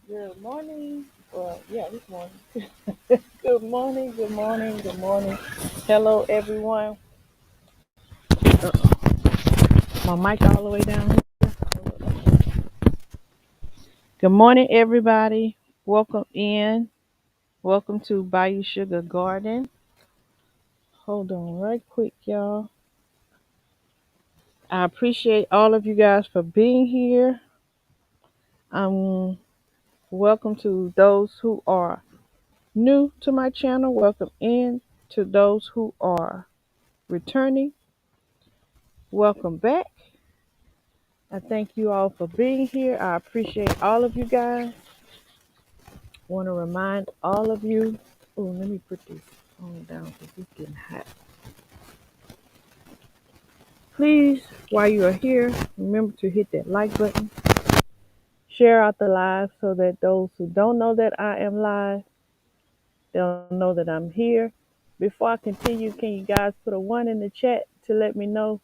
Good morning. Well, yeah, this morning. Good morning, good morning, good morning. Hello, everyone. My mic all the way down here. Good morning, everybody. Welcome in. Welcome to Biochar Garden. Hold on right quick, y'all. I appreciate all of you guys for being here. Welcome to those who are new to my channel. Welcome in to those who are returning. Welcome back. I thank you all for being here. I appreciate all of you guys. Want to remind all of you. Oh, let me put this on down because it's getting hot. Please, while you are here, remember to hit that like button. Share out the live so that those who don't know that I am live, they'll know that I'm here. Before I continue, can you guys put a 1 in the chat to let me know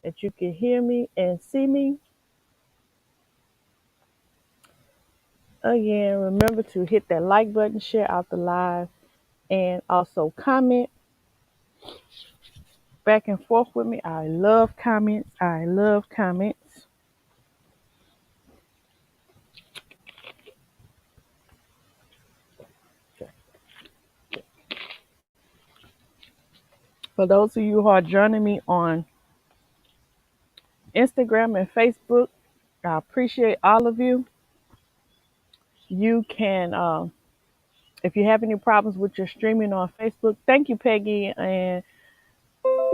that you can hear me and see me? Again, remember to hit that like button, share out the live, and also comment back and forth with me. I love comments. I love comments. For those of you who are joining me on Instagram and Facebook, I appreciate all of you. You can, if you have any problems with your streaming on Facebook, thank you, Peggy and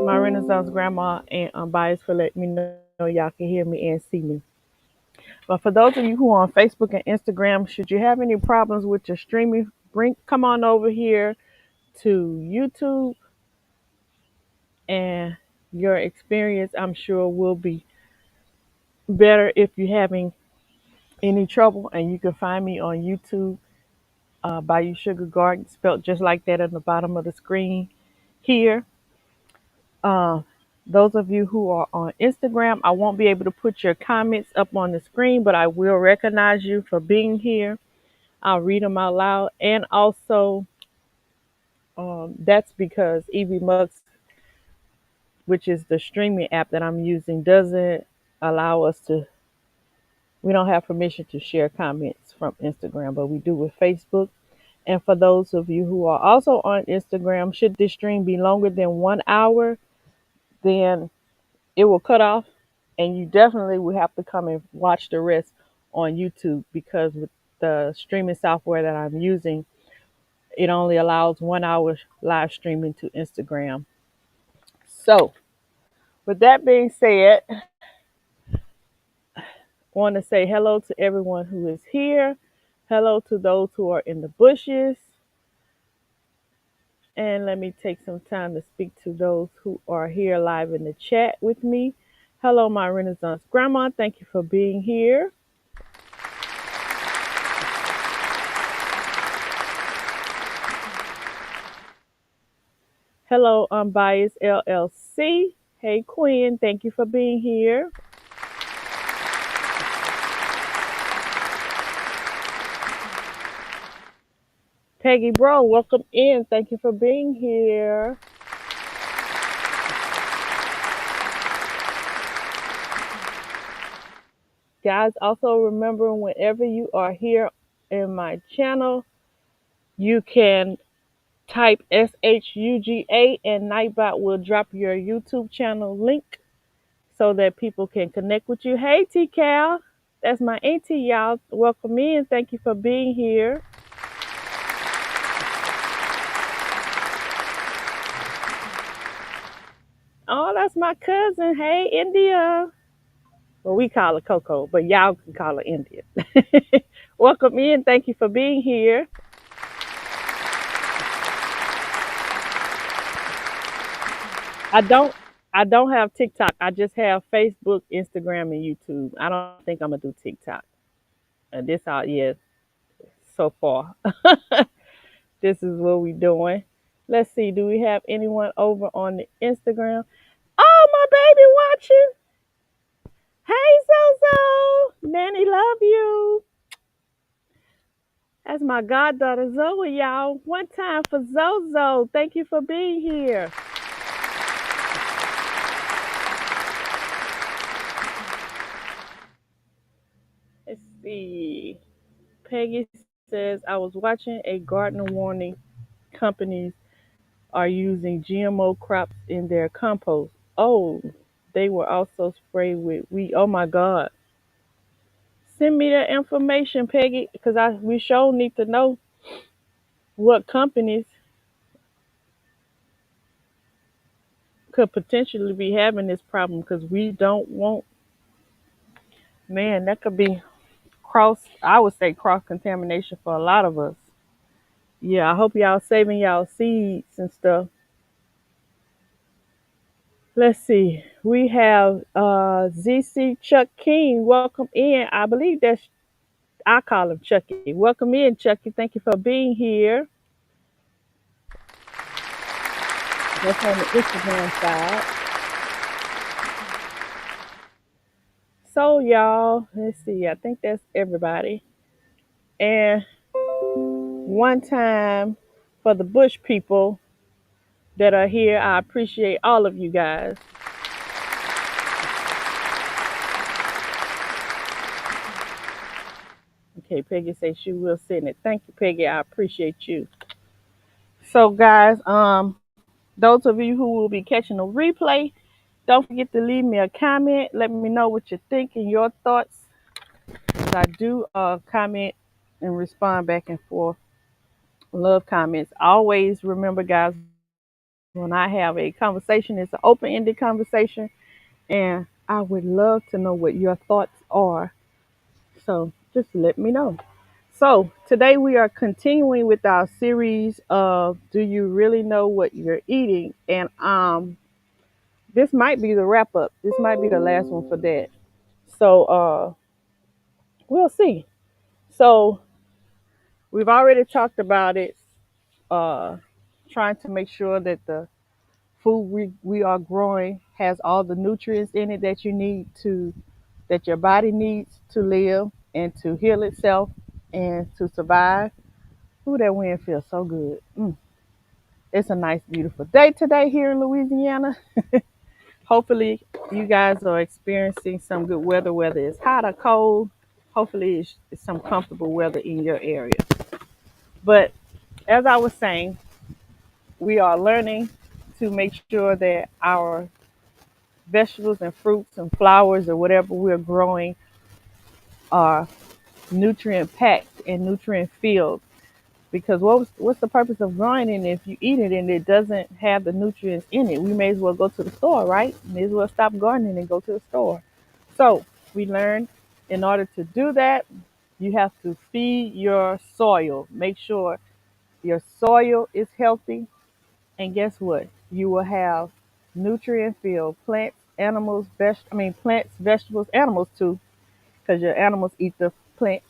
my Renaissance Grandma and Bias for letting me know y'all can hear me and see me. But for those of you who are on Facebook and Instagram, should you have any problems with your streaming, come on over here to YouTube, and your experience, I'm sure, will be better if you're having any trouble. And you can find me on YouTube, Bayou Sugar Garden, spelled just like that at the bottom of the screen here. Uh, those of you who are on Instagram, I won't be able to put your comments up on the screen, but I will recognize you for being here. I'll read them out loud. And also, that's because Evie Mux, which is the streaming app that I'm using, doesn't allow us to, we don't have permission to share comments from Instagram, but we do with Facebook. And for those of you who are also on Instagram, should this stream be longer than 1 hour, then it will cut off, and you definitely will have to come and watch the rest on YouTube, because with the streaming software that I'm using, it only allows 1 hour live streaming to Instagram. So, with that being said, I want to say hello to everyone who is here. Hello to those who are in the bushes. And let me take some time to speak to those who are here live in the chat with me. Hello, my Renaissance Grandma. Thank you for being here. Hello, Unbiased LLC. Hey, Quinn. Thank you for being here. Peggy Bro, welcome in. Thank you for being here. Guys, also remember, whenever you are here in my channel, you can type SHUGA and Nightbot will drop your YouTube channel link so that people can connect with you. Hey, T Cal, that's my auntie, y'all. Welcome in. Thank you for being here. Oh, that's my cousin. Hey, India. Well, we call her Coco, but y'all can call her India. Welcome in. Thank you for being here. I don't I don't have TikTok. I just have Facebook, Instagram, and YouTube. I don't think I'm gonna do TikTok. And this out, yes, so far. This is what we doing. Let's see. Do we have anyone over on the Instagram? Oh, my baby watching. Hey, Zozo. Nanny, love you. That's my goddaughter Zoe, y'all. One time for Zozo. Thank you for being here. Let's see. Peggy says I was watching a gardener warning companies are using GMO crops in their compost. Oh, they were also sprayed with wheat. Oh my God. Send me that information, Peggy, because we sure need to know what companies could potentially be having this problem because we don't want, man, that could be I would say cross contamination for a lot of us. Yeah, I hope y'all saving y'all seeds and stuff. Let's see. We have ZC Chuck King. Welcome in. I believe I call him Chucky. Welcome in, Chucky. Thank you for being here. That's on the Instagram side. So y'all, let's see. I think that's everybody. And one time for the Bush people that are here, I appreciate all of you guys. Okay, Peggy says she will send it. Thank you, Peggy. I appreciate you. So guys, those of you who will be catching a replay, don't forget to leave me a comment. Let me know what you think and your thoughts. I do comment and respond back and forth. Love comments. Always remember, guys, when I have a conversation, it's an open ended conversation, and I would love to know what your thoughts are. So just let me know. So today we are continuing with our series of Do You Really Know What You're Eating? And this might be the wrap up. This might be the last one for that. So we'll see. So we've already talked about it, uh, trying to make sure that the food we are growing has all the nutrients in it that you need to that your body needs to live and to heal itself and to survive. Ooh, that wind feels so good. It's a nice, beautiful day today here in Louisiana. Hopefully, you guys are experiencing some good weather, whether it's hot or cold. Hopefully, it's some comfortable weather in your area. But as I was saying, we are learning to make sure that our vegetables and fruits and flowers or whatever we're growing are nutrient packed and nutrient filled. Because what's the purpose of growing it if you eat it and it doesn't have the nutrients in it? We may as well go to the store, right? May as well stop gardening and go to the store. So we learned in order to do that, you have to feed your soil. Make sure your soil is healthy. And guess what? You will have nutrient filled plants, animals, plants, vegetables, animals too, because your animals eat the plants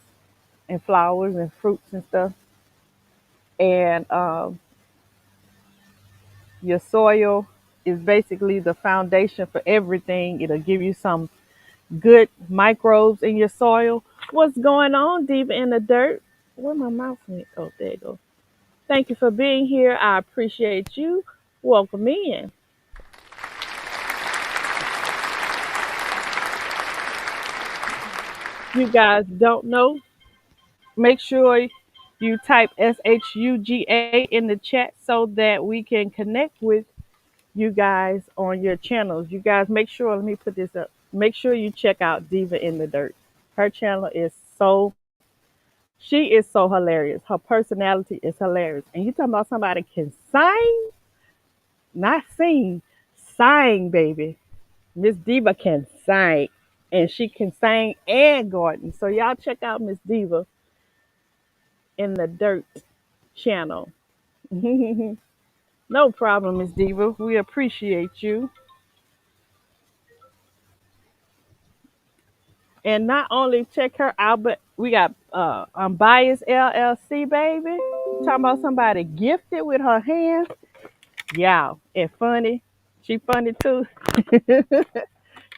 and flowers and fruits and stuff. And your soil is basically the foundation for everything. It'll give you some good microbes in your soil. What's going on, deep in the dirt? Where my mouse went? Oh, there you go. Thank you for being here. I appreciate you. Welcome in. You guys don't know, make sure you type SHUGA in the chat so that we can connect with you guys on your channels. You guys make sure, let me put this up. Make sure you check out Diva in the Dirt. Her channel is she is so hilarious. Her personality is hilarious. And you talking about somebody can sing, not sing, sing, baby. Miss Diva can sing. And she can sing and garden. So y'all check out Miss Diva in the Dirt channel. No problem, Miss Diva. We appreciate you. And not only check her out, but we got Unbiased LLC, baby. Talking about somebody gifted with her hands. Yeah, and funny. She funny too.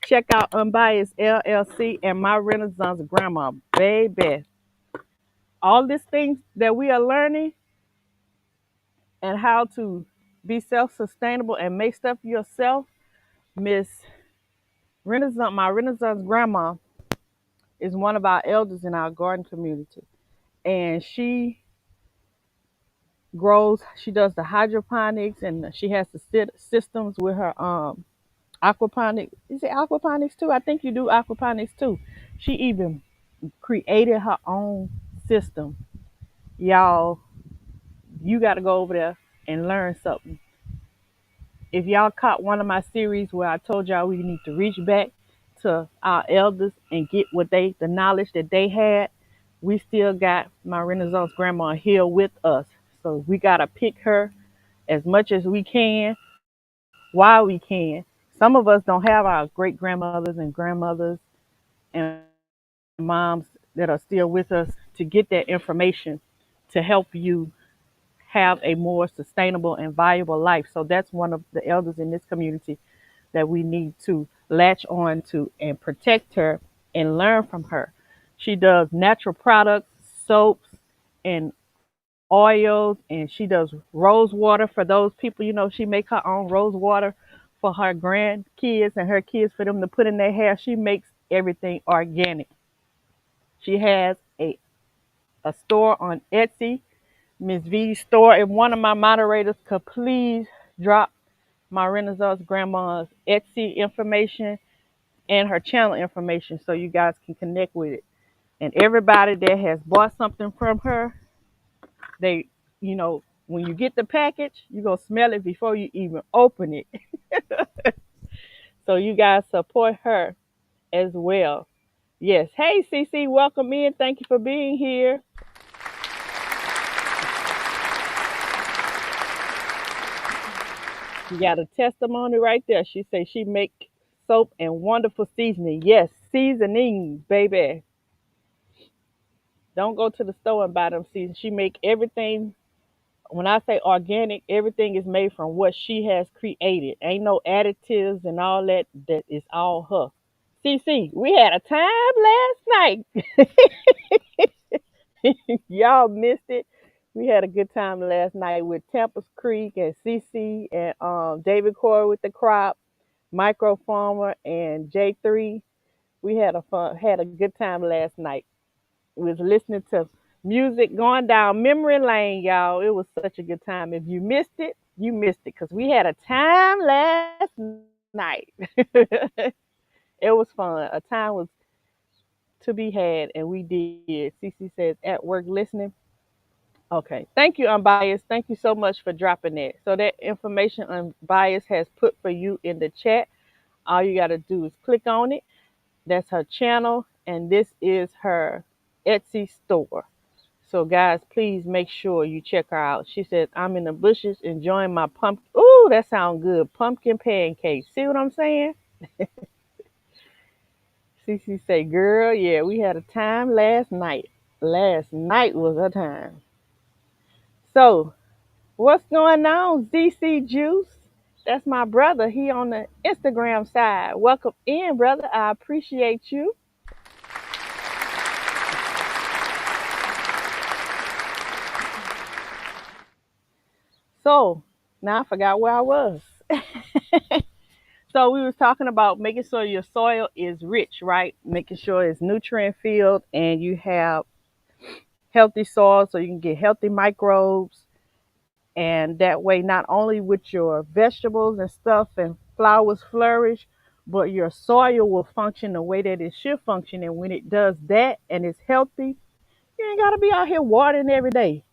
Check out Unbiased LLC and My Renaissance Grandma, baby. all these things that we are learning and how to be self-sustainable and make stuff yourself. Miss Renaissance, my Renaissance grandma is one of our elders in our garden community, and she does the hydroponics, and she has the systems with her aquaponics. Is it aquaponics too? I think you do aquaponics too. She even created her own system. Y'all, you got to go over there and learn something. If y'all caught one of my series where I told y'all we need to reach back to our elders and get the knowledge that they had, we still got my Renaissance grandma here with us. So we got to pick her as much as we can while we can. Some of us don't have our great grandmothers and grandmothers and moms that are still with us to get that information to help you have a more sustainable and valuable life. So that's one of the elders in this community that we need to latch on to and protect her and learn from her. She does natural products, soaps, and oils, and she does rose water for those people. She make her own rose water for her grandkids and her kids for them to put in their hair. She makes everything organic. She has a store on Etsy, Miss V's store. If one of my moderators could please drop my Renaissance grandma's Etsy information and her channel information so you guys can connect with it. And everybody that has bought something from her, they, when you get the package, you're going to smell it before you even open it. So you guys support her as well. Yes. Hey, CC, welcome in. Thank you for being here. You got a testimony right there. She says she make soap and wonderful seasoning. Yes, seasonings, baby. Don't go to the store and buy them seasonings. She make everything. When I say organic, everything is made from what she has created. Ain't no additives and all that. That is all her. CC, we had a time last night. Y'all missed it. We had a good time last night with Tempest Creek and CC and David Corey with the crop, Micro Farmer and J3. We had a good time last night. We was listening to music going down memory lane, y'all. It was such a good time. If you missed it, you missed it because we had a time last night. It was fun. A time was to be had, and we did. Cece says at work listening. Okay. Thank you, Unbiased. Thank you so much for dropping that. So that information Unbiased has put for you in the chat. All you got to do is click on it. That's her channel, and this is her Etsy store. So, guys, please make sure you check her out. She says, I'm in the bushes enjoying my pumpkin. Ooh, that sounds good. Pumpkin pancakes. See what I'm saying? Cece say, girl, yeah, we had a time last night. Last night was a time. So, what's going on, ZC Juice? That's my brother. He on the Instagram side. Welcome in, brother. I appreciate you. So, now I forgot where I was. So we was talking about making sure your soil is rich, right? Making sure it's nutrient filled and you have healthy soil so you can get healthy microbes. And that way, not only with your vegetables and stuff and flowers flourish, but your soil will function the way that it should function. And when it does that and it's healthy, you ain't got to be out here watering every day.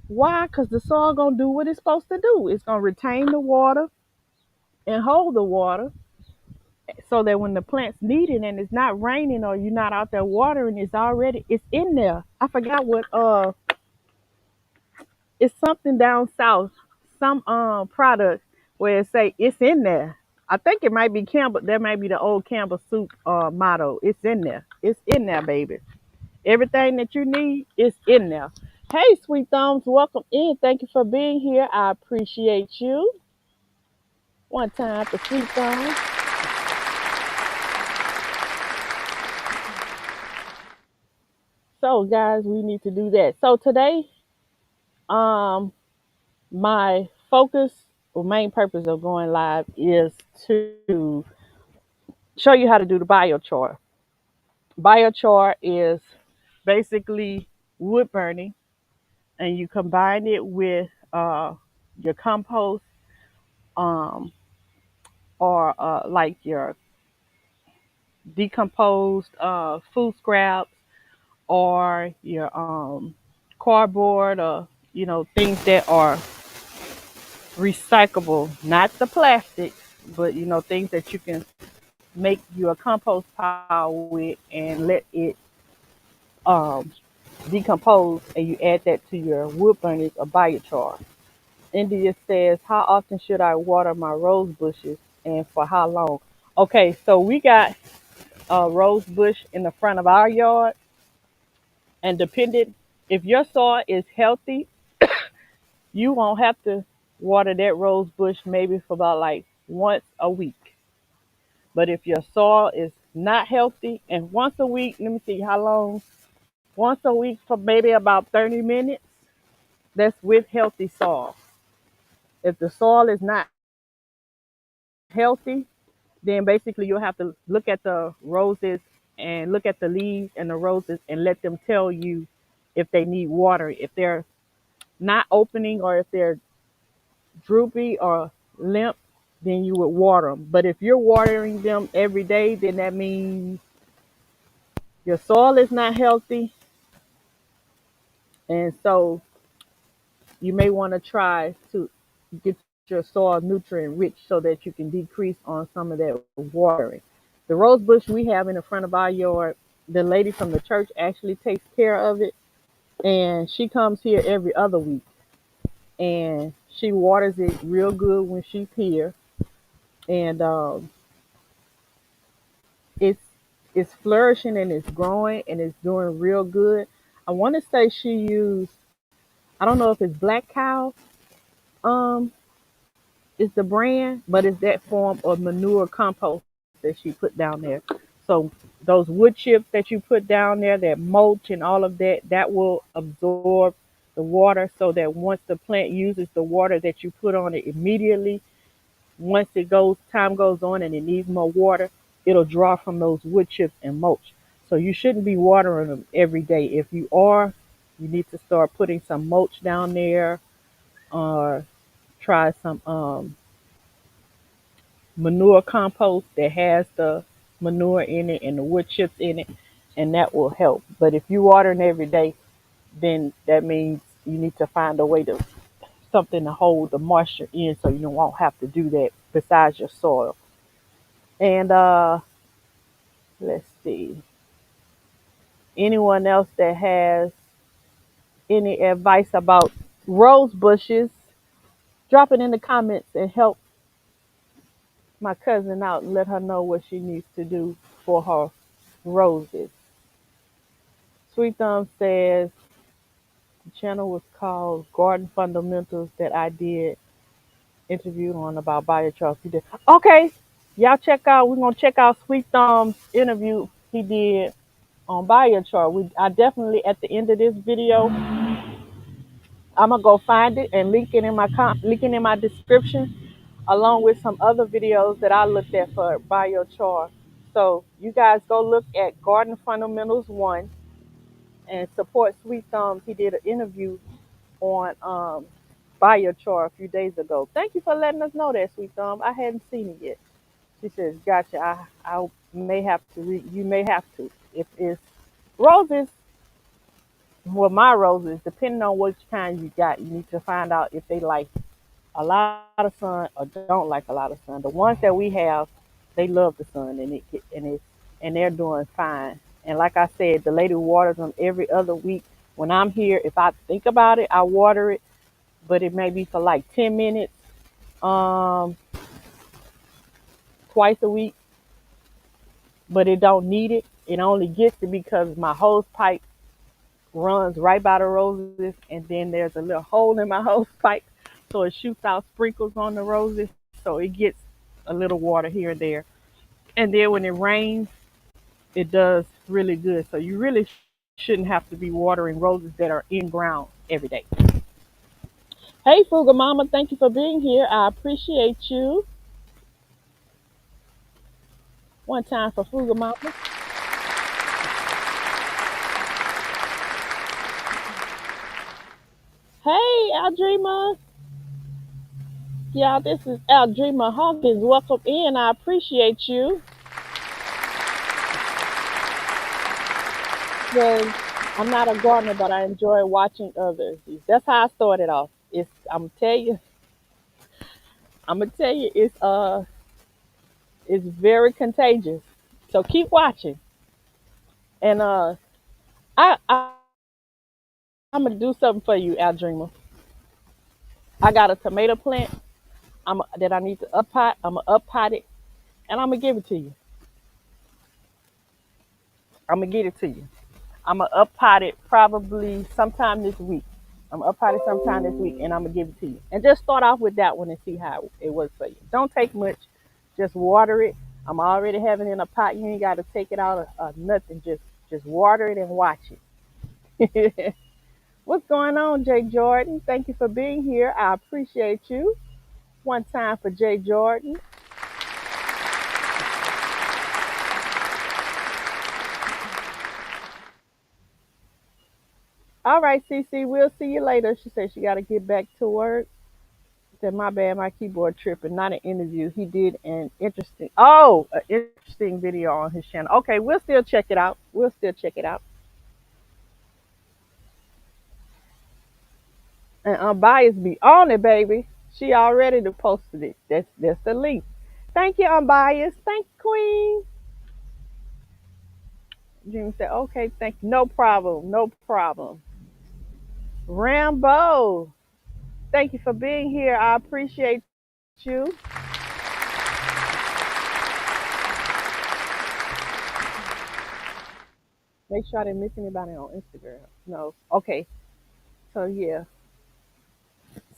Why? Because the soil going to do what it's supposed to do. It's going to retain the water and hold the water so that when the plants need it and it's not raining or you're not out there watering, it's in there. I forgot what it's something down south, some product where it say it's in there. I think it might be Campbell. That might be the old Campbell soup motto. It's in there. It's in there, baby. Everything that you need is in there. Hey, Sweet Thumbs, welcome in. Thank you for being here. I appreciate you. One time for Sweet Thumbs. So guys, we need to do that. So today, um, my focus or main purpose of going live is to show you how to do the biochar. Biochar is basically wood burning, and you combine it with your compost, um, or like your decomposed food scraps, or your cardboard, or things that are recyclable, not the plastic, but things that you can make your compost pile with and let it um, decompose, and you add that to your wood furnace or biochar. India says, how often should I water my rose bushes and for how long? Okay, so we got a rose bush in the front of our yard, and depending if your soil is healthy, you won't have to water that rose bush maybe for about like once a week. But if your soil is not healthy, and once a week, let me see how long, once a week for maybe about 30 minutes, that's with healthy soil. If the soil is not healthy, then basically you'll have to look at the roses and look at the leaves and the roses and let them tell you if they need water. If they're not opening, or if they're droopy or limp, then you would water them. But if you're watering them every day, then that means your soil is not healthy. And so you may want to try to get your soil nutrient rich so that you can decrease on some of that watering. The rose bush we have in the front of our yard, the lady from the church actually takes care of it, and she comes here every other week, and she waters it real good when she's here. And it's it's flourishing and it's growing and it's doing real good. I want to say she used, I don't know if it's Black Cow, um is the brand, but it's that form of manure compost that she put down there. So those wood chips that you put down there, that mulch and all of that, that will absorb the water, so that once the plant uses the water that you put on it immediately, once it goes, time goes on and it needs more water, it'll draw from those wood chips and mulch. So you shouldn't be watering them every day. If you are, you need to start putting some mulch down there, or try some manure compost that has the manure in it and the wood chips in it, and that will help. But if you watering every day, then that means you need to find a way to something to hold the moisture in, so you won't have to do that besides your soil. And let's see, anyone else that has any advice about rose bushes, drop it in the comments and help my cousin out and let her know what she needs to do for her roses. Sweet Thumb says the channel was called Garden Fundamentals, that I did interview on about biochar. He did. Okay, y'all check out. We're gonna check out Sweet Thumb's interview he did on biochar. I definitely at the end of this video, I'm gonna go find it and link it in my description, along with some other videos that I looked at for biochar. So you guys go look at Garden Fundamentals 1 and support Sweet Thumbs. He did an interview on biochar a few days ago. Thank you for letting us know that, Sweet Thumb. I hadn't seen it yet. She says, "Gotcha. I may have to read. You may have to. If it's roses, well, my roses, depending on which kind you got, you need to find out if they like a lot of sun or don't like a lot of sun. The ones that we have, they love the sun, and they're doing fine. And like I said, the lady waters them every other week. When I'm here, if I think about it, I water it, but it may be for like 10 minutes, um, twice a week, but it don't need it. It only gets it because my hose pipe runs right by the roses, and then there's a little hole in my hose pipe, so it shoots out sprinkles on the roses, so it gets a little water here and there. And then when it rains, it does really good. So you really shouldn't have to be watering roses that are in ground every day. Hey, Fuga Mama, thank you for being here. I appreciate you. One time for Fuga Mama. Hey, Aldrima. Yeah, this is Aldrima Hawkins. Welcome in. I appreciate you. Because I'm not a gardener, but I enjoy watching others. That's how I started off. I'm gonna tell you, it's very contagious. So keep watching. And I'm gonna do something for you, Al Dreamer. I got a tomato plant. That I need to up pot. I'm gonna up pot it, and I'm gonna give it to you. I'm gonna get it to you. I'm gonna up pot it probably sometime this week. I'm gonna up pot it sometime this week, and I'm gonna give it to you. And just start off with that one and see how it works for you. Don't take much. Just water it. I'm already having it in a pot. You ain't got to take it out of nothing. Just water it and watch it. What's going on, Jay Jordan? Thank you for being here. I appreciate you. One time for Jay Jordan. All right, CC, we'll see you later. She said she got to get back to work. Said, my bad, my keyboard tripping. Not an interview. He did an interesting video on his channel. Okay, we'll still check it out. We'll still check it out. And Unbiased be on it, baby. She already done posted it. That's the link. Thank you, Unbiased. Thank you, Queen. Jimmy said, okay, thank you. No problem. No problem. Rambo, thank you for being here. I appreciate you. Make sure I didn't miss anybody on Instagram. No. Okay. So yeah.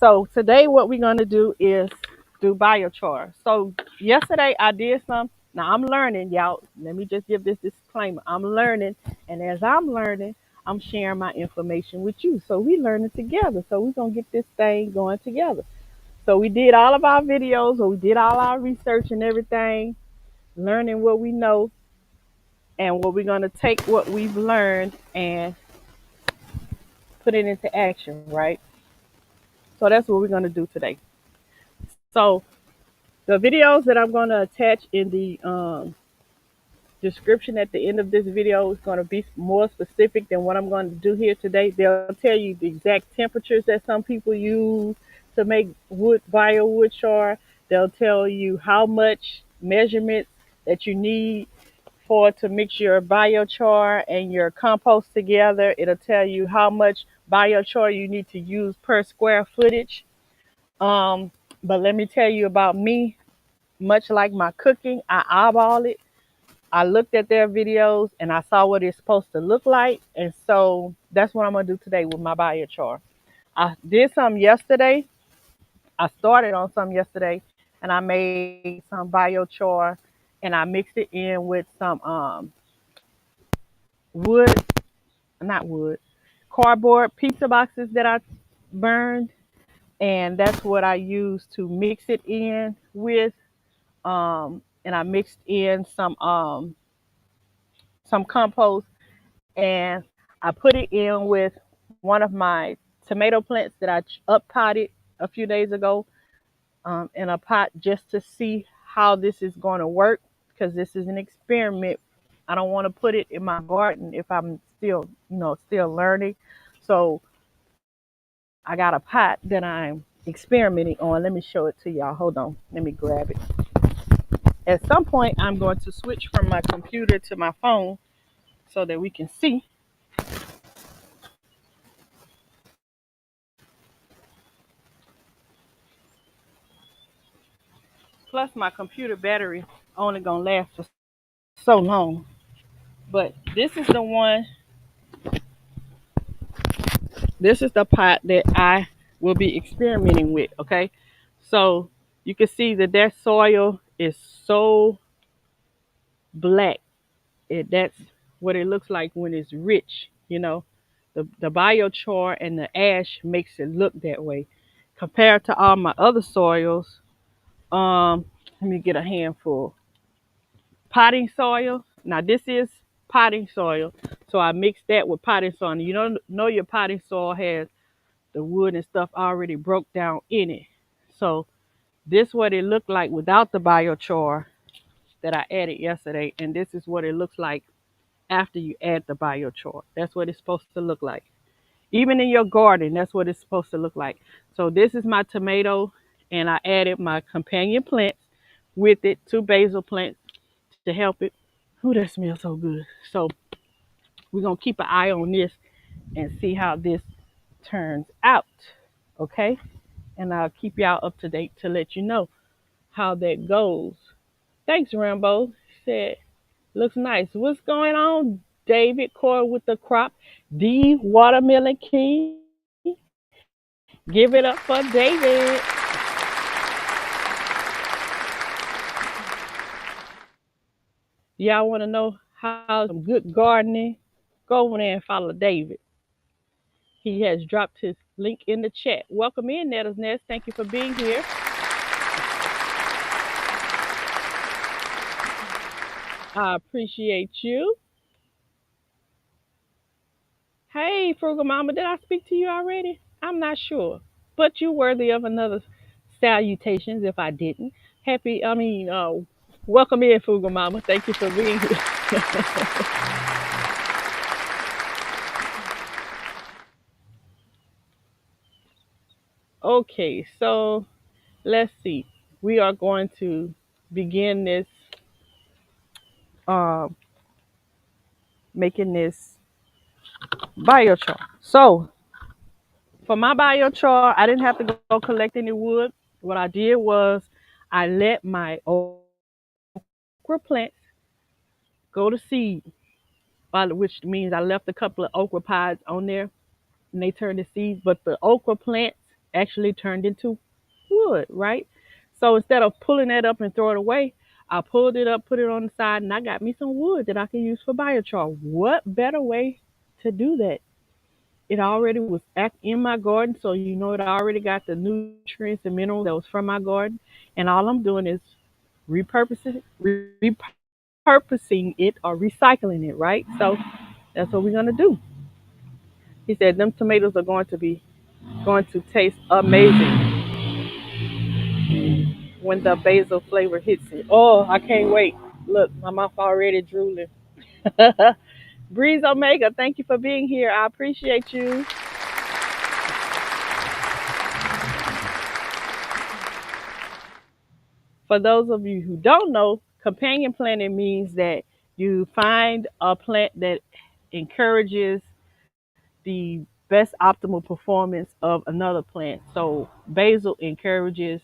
So today what we're gonna do is do biochar. So yesterday I did some. Now I'm learning, y'all. Let me just give this disclaimer. I'm learning, and as I'm learning, I'm sharing my information with you. So we learning together. So we're gonna get this thing going together. So we did all of our videos, or we did all our research and everything, learning what we know, and what we're gonna take what we've learned and put it into action, right? So that's what we're gonna do today. So the videos that I'm going to attach in the description at the end of this video is going to be more specific than what I'm going to do here today. They'll tell you the exact temperatures that some people use to make wood char. They'll tell you how much measurements that you need for to mix your biochar and your compost together. It'll tell you how much biochar you need to use per square footage. Um, but let me tell you about me. Much like my cooking, I eyeball it. I looked at their videos and I saw what it's supposed to look like. And so that's what I'm going to do today with my biochar. I did some yesterday. I started on some yesterday and I made some biochar and I mixed it in with some wood, not wood, cardboard pizza boxes that I burned. And that's what I used to mix it in with. And I mixed in some compost and I put it in with one of my tomato plants that I up potted a few days ago in a pot just to see how this is going to work because this is an experiment. I don't want to put it in my garden if I'm still learning. So I got a pot that I'm experimenting on. Let me show it to y'all. Hold on. Let me grab it. At some point, I'm going to switch from my computer to my phone so that we can see. Plus, my computer battery only gonna last for so long. But this is the one. This is the pot that I will be experimenting with. Okay, so you can see that soil is so black. That's what it looks like when it's rich. You know, the biochar and the ash makes it look that way. Compared to all my other soils, um, let me get a handful. Potting soil. Now this is potting soil, so I mixed that with potting soil. You know your potting soil has the wood and stuff already broke down in it. So this what it looked like without the biochar that I added yesterday, and this is what it looks like after you add the biochar. That's what it's supposed to look like. Even in your garden, that's what it's supposed to look like. So this is my tomato, and I added my companion plants with it, two basil plants to help it. Ooh, that smells so good. So we're gonna keep an eye on this and see how this turns out. Okay? And I'll keep y'all up to date to let you know how that goes. Thanks, Rambo. Said, looks nice. What's going on, David Core with the crop? The Watermelon King. Give it up for David. Y'all want to know how some good gardening? Go over there and follow David. He has dropped his link in the chat. Welcome in, Nettles Nest. Thank you for being here. I appreciate you. Hey, Frugal Mama, did I speak to you already? I'm not sure, but you're worthy of another salutations if I didn't. Welcome in, Frugal Mama. Thank you for being here. Okay, so let's see. We are going to begin this, um, making this biochar. So for my biochar, I didn't have to go collect any wood. What I did was I let my okra plants go to seed, which means I left a couple of okra pods on there and they turned to seeds, but the okra plants actually turned into wood, right? So instead of pulling that up and throw it away, I pulled it up, put it on the side, and I got me some wood that I can use for biochar. What better way to do that? It already was in my garden, so you know it already got the nutrients and minerals that was from my garden. And all I'm doing is repurposing it or recycling it, right? So that's what we're gonna do. He said them tomatoes are going to taste amazing when the basil flavor hits it. Oh, I can't wait. Look, my mouth already drooling. Breeze Omega, thank you for being here. I appreciate you. For those of you who don't know, companion planting means that you find a plant that encourages the best optimal performance of another plant. So basil encourages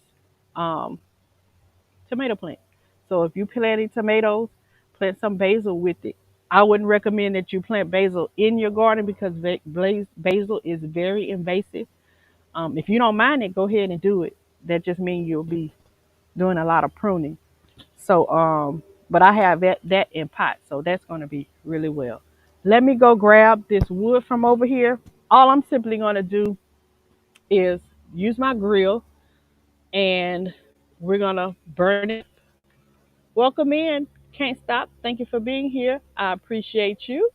um, tomato plants. So if you planting tomatoes, plant some basil with it. I wouldn't recommend that you plant basil in your garden because basil is very invasive. If you don't mind it, go ahead and do it. That just means you'll be doing a lot of pruning. So, but I have that in pot, so that's going to be really well. Let me go grab this wood from over here. All I'm simply going to do is use my grill, and we're going to burn it. Welcome in. Can't stop. Thank you for being here. I appreciate you.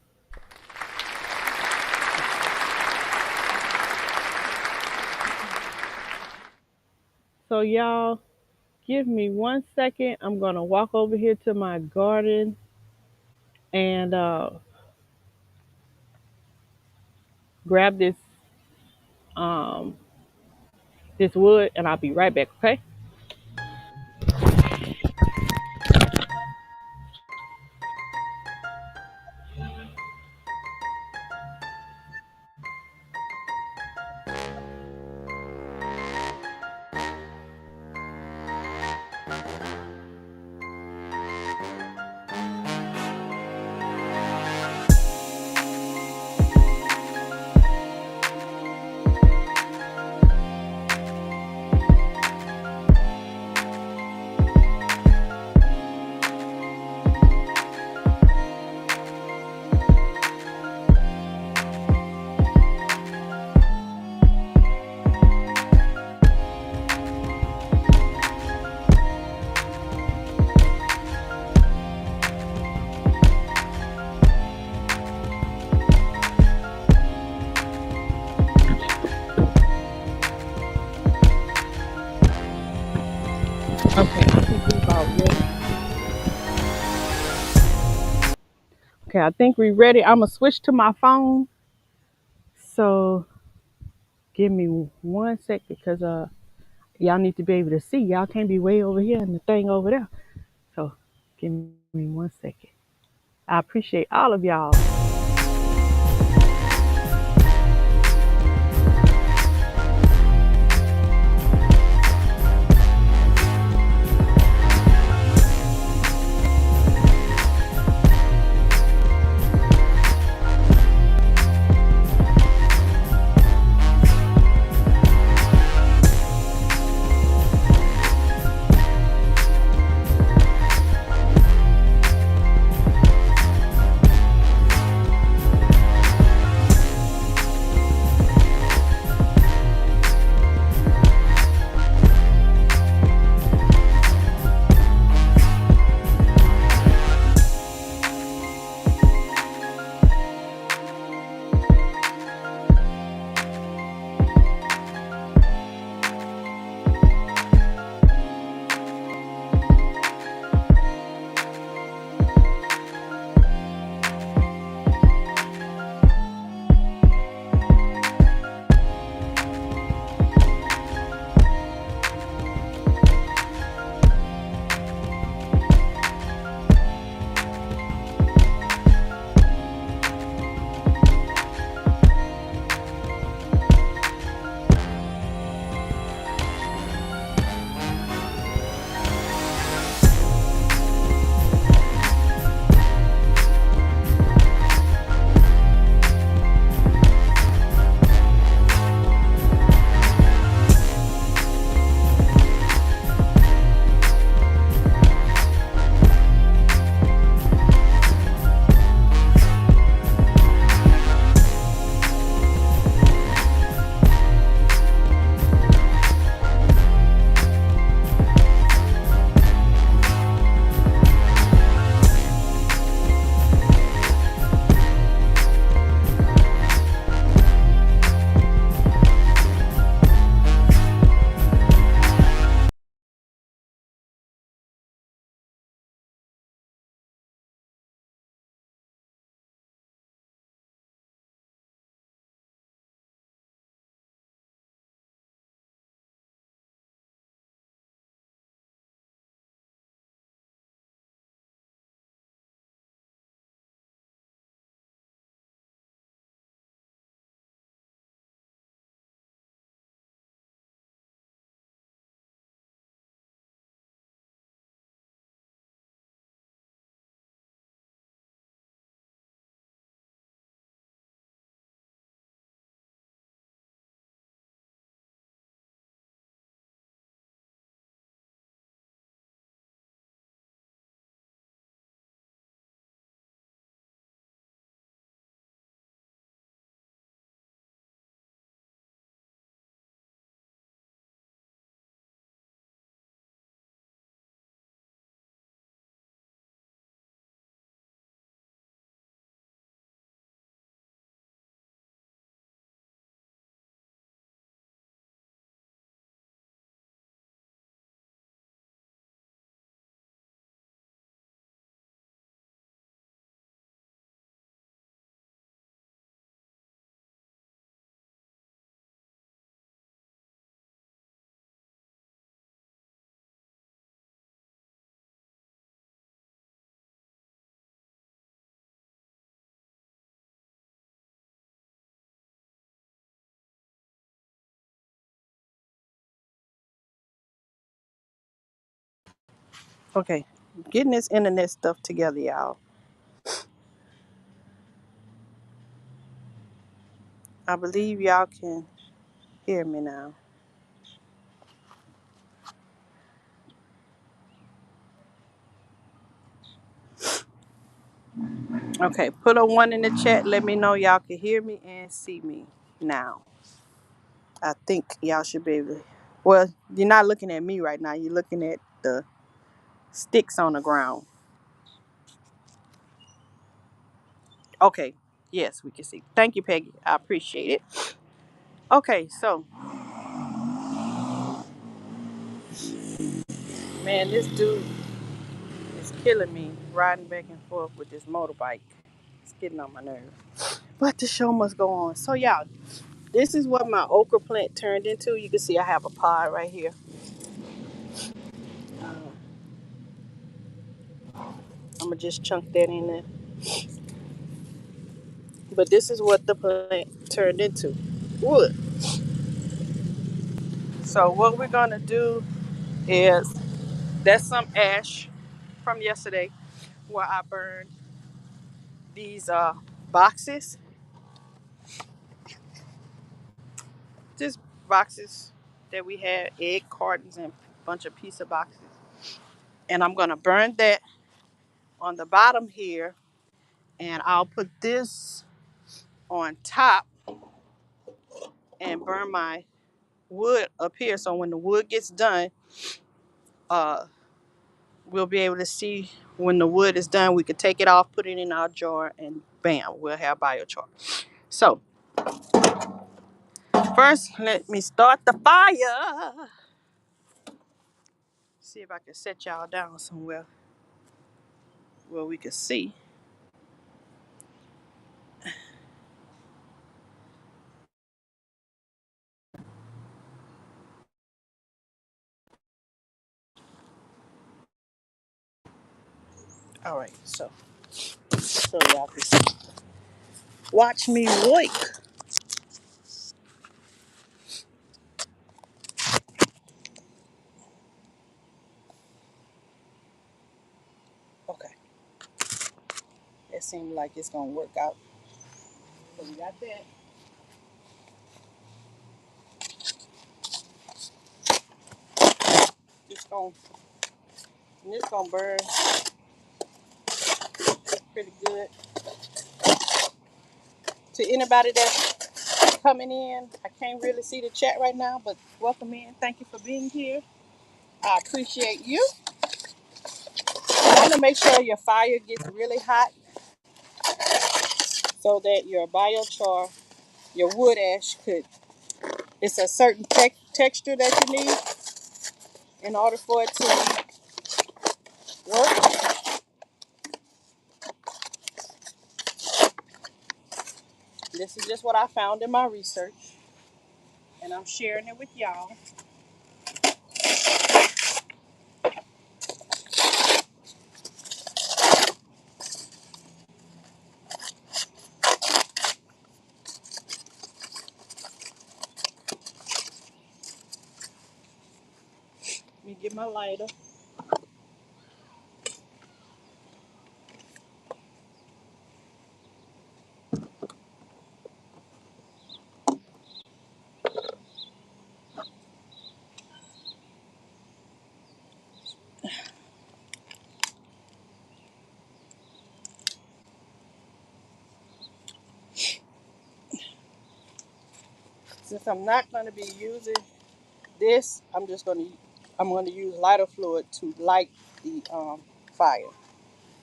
So, y'all, give me 1 second. I'm going to walk over here to my garden and grab um, this wood, and I'll be right back. Okay. Okay, I think we about ready. Okay, I think we ready. I'm gonna switch to my phone. So give me 1 second, because y'all need to be able to see. Y'all can't be way over here and the thing over there. So give me 1 second. I appreciate all of y'all. Okay, getting this internet stuff together, y'all. I believe y'all can hear me now. Okay, put a one in the chat. Let me know y'all can hear me and see me now. I think y'all should be able to. Well, you're not looking at me right now. You're looking at the sticks on the ground. Okay, yes, we can see. Thank you, Peggy. I appreciate it. Okay, so Man, this dude is killing me riding back and forth with this motorbike. It's getting on my nerves. But the show must go on. So, y'all, this is what my okra plant turned into. You can see I have a pod right here. Uh, I'm going to just chunk that in there. But this is what the plant turned into. Wood. So, what we're going to do is that's some ash from yesterday where I burned these boxes. Just boxes that we had, egg cartons and a bunch of pizza boxes. And I'm going to burn that on the bottom here. And I'll put this on top and burn my wood up here. So when the wood gets done, uh, we'll be able to see when the wood is done. We could take it off, put it in our jar, and bam, we'll have biochar. So first, let me start the fire. See if I can set y'all down somewhere where we can see. All right, so y'all can see. Watch me work. Okay, that seems like it's gonna work out. So we got that. Just gonna, and it's gonna burn pretty good. To anybody that's coming in, I can't really see the chat right now, but welcome in. Thank you for being here. I appreciate you. You want to make sure your fire gets really hot so that your biochar, your wood ash could, it's a certain texture that you need in order for it to work. This is just what I found in my research, and I'm sharing it with y'all. Let me get my lighter. Since I'm not going to be using this, I'm going to use lighter fluid to light the fire.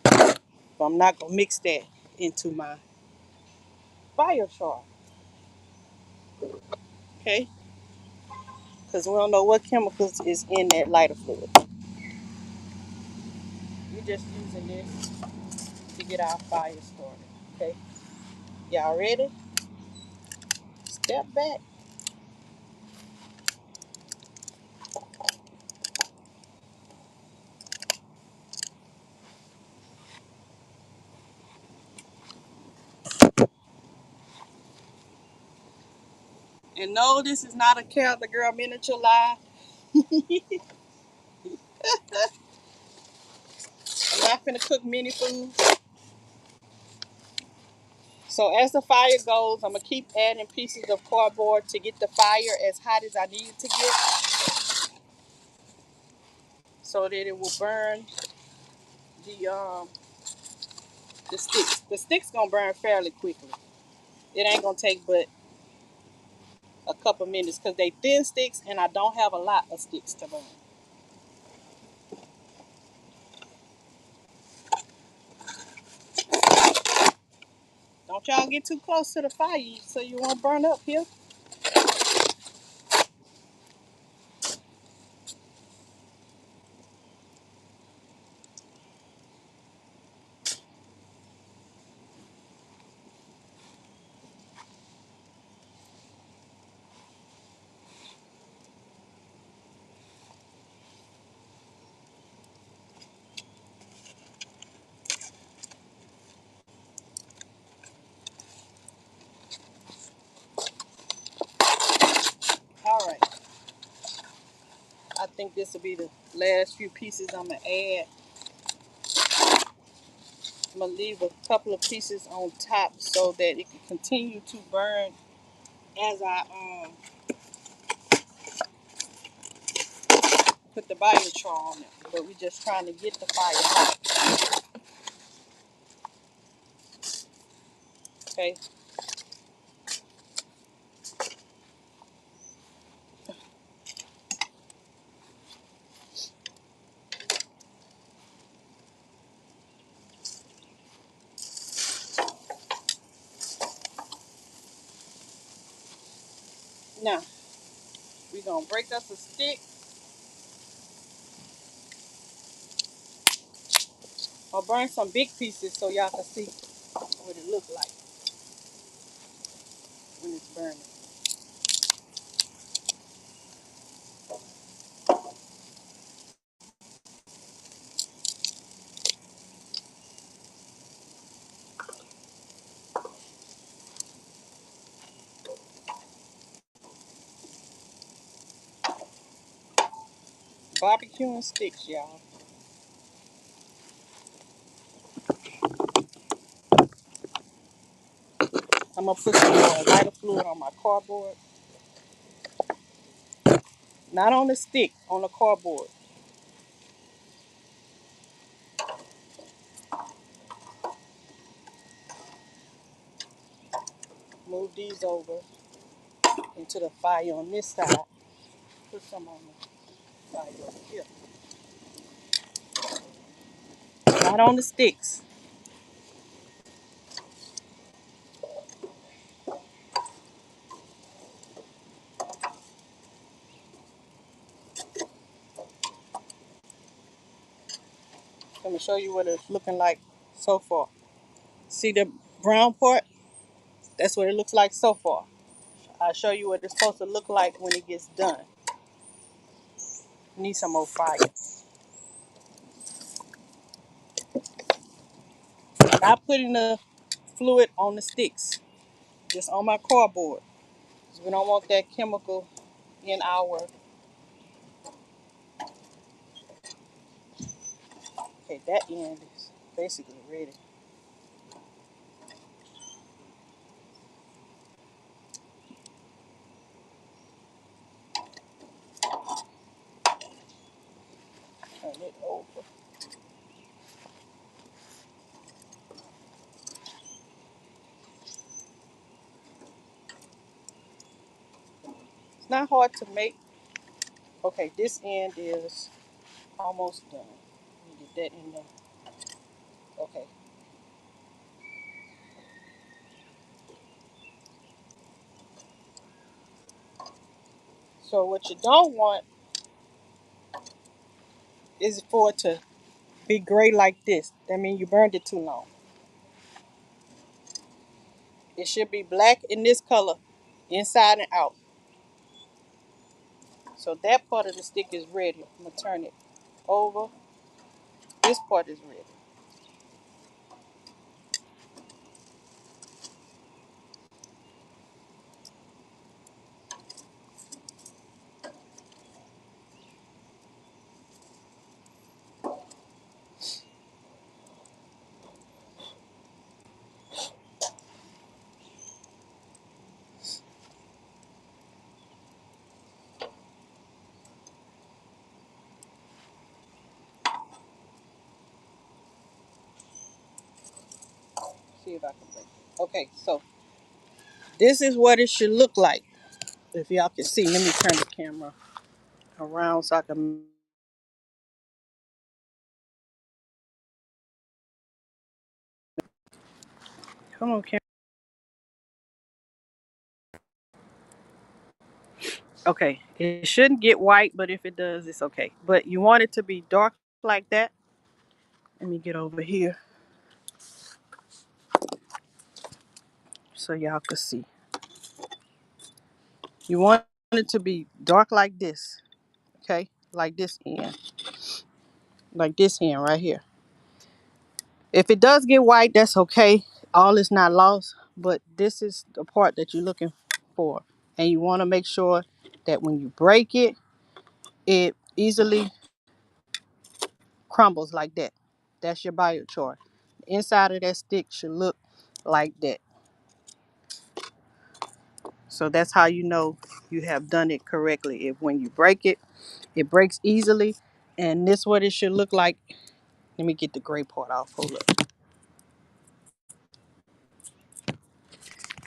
So I'm not going to mix that into my biochar, okay? Because we don't know what chemicals is in that lighter fluid. We're just using this to get our fire started, okay? Y'all ready? Step back. And no, this is not a Carol the Girl miniature live. I'm not finna cook mini food. So as the fire goes, I'm gonna keep adding pieces of cardboard to get the fire as hot as I need it to get, so that it will burn the um the sticks. The sticks gonna burn fairly quickly. It ain't gonna take but a couple minutes because they thin sticks and I don't have a lot of sticks to burn. Don't y'all get too close to the fire so you won't burn up here. think this will be the last few pieces I'm gonna add. I'm gonna leave a couple of pieces on top so that it can continue to burn as I put the biochar on it. But we're just trying to get the fire hot. Okay. Now we're gonna break us a stick or burn some big pieces so y'all can see what it looks like when it's burning. Barbecuing sticks, y'all. I'm gonna put some lighter fluid on my cardboard. Not on the stick, on the cardboard. Move these over into the fire on this side. Put some on the fire over here. Not on the sticks. I'm gonna show you what it's looking like so far. See the brown part? That's what it looks like so far. I'll show you what it's supposed to look like when it gets done. Need some more fire. Not putting the fluid on the sticks, just on my cardboard. 'Cause we don't want that chemical in our. Okay, that end is basically ready. Turn it over. It's not hard to make. Okay, this end is almost done. Let me get that in there. Okay. So what you don't want is for it to be gray like this. That means you burned it too long. It should be black in this color, inside and out. So that part of the stick is ready. I'm gonna turn it over. This part is ready. See if I can break it. Okay, so this is what it should look like. If y'all can see, let me turn the camera around so I can. Come on, camera. Okay, it shouldn't get white, but if it does, it's okay. But you want it to be dark like that. Let me get over here so y'all can see. You want it to be dark like this, okay? Like this end right here. If it does get white, that's okay. All is not lost, but this is the part that you're looking for. And you want to make sure that when you break it, it easily crumbles like that. That's your biochar. The inside of that stick should look like that. So that's how you know you have done it correctly. If when you break it, it breaks easily. And this what it should look like. Let me get the gray part off. Hold up.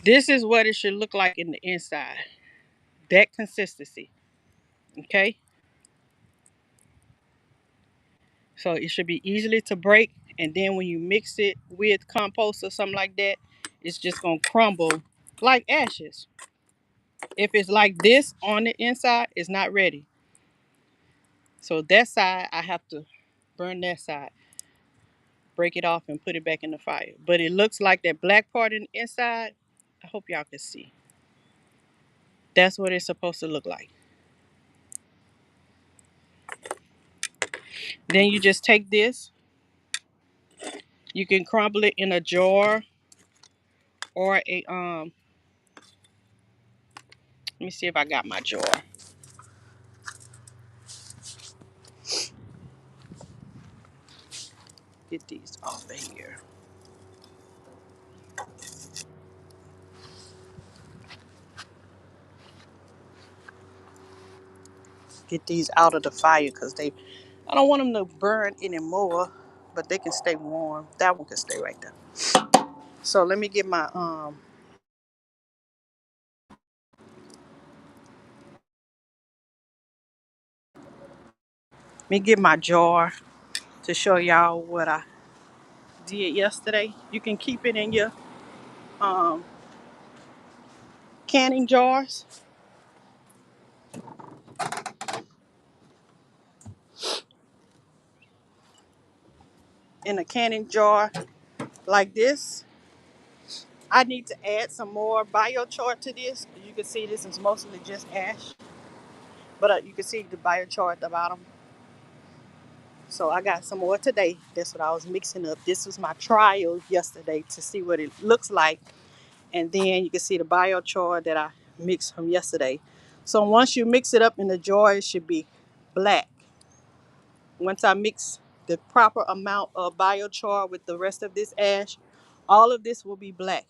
This is what it should look like in the inside. That consistency. Okay. So it should be easily to break. And then when you mix it with compost or something like that, it's just going to crumble like ashes. If it's like this on the inside, it's not ready. So that side, I have to burn that side, break it off and put it back in the fire. But it looks like that black part in the inside. I hope y'all can see. That's what it's supposed to look like. Then you just take this. You can crumble it in a jar or a let me see if I got my jar. Get these off of here. Get these out of the fire because I don't want them to burn anymore, but they can stay warm. That one can stay right there. So let me get my jar to show y'all what I did yesterday. You can keep it in your um, canning jars. In a canning jar like this. I need to add some more biochar to this. You can see this is mostly just ash, but you can see the biochar at the bottom. So I got some more today. That's what I was mixing up. This was my trial yesterday to see what it looks like. And then you can see the biochar that I mixed from yesterday. So once you mix it up in the jar, it should be black. Once I mix the proper amount of biochar with the rest of this ash, all of this will be black.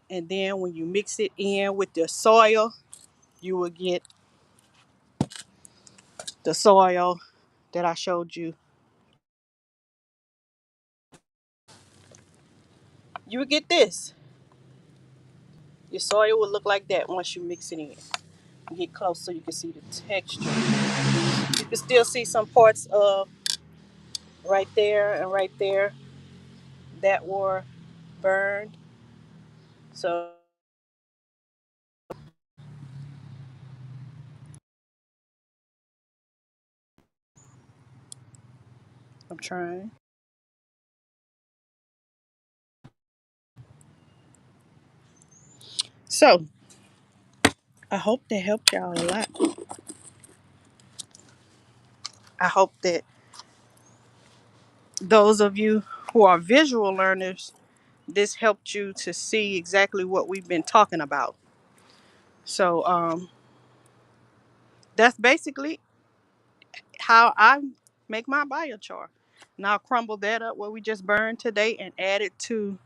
And then when you mix it in with the soil, you will get the soil that I showed you. You will get this. Your soil will look like that once you mix it in. Get close so you can see the texture. You can still see some parts of right there and right there that were burned. So I'm trying. So I hope that helped y'all a lot. I hope that those of you who are visual learners, this helped you to see exactly what we've been talking about. So that's basically how I make my biochar. Now I'll crumble that up what we just burned today and add it to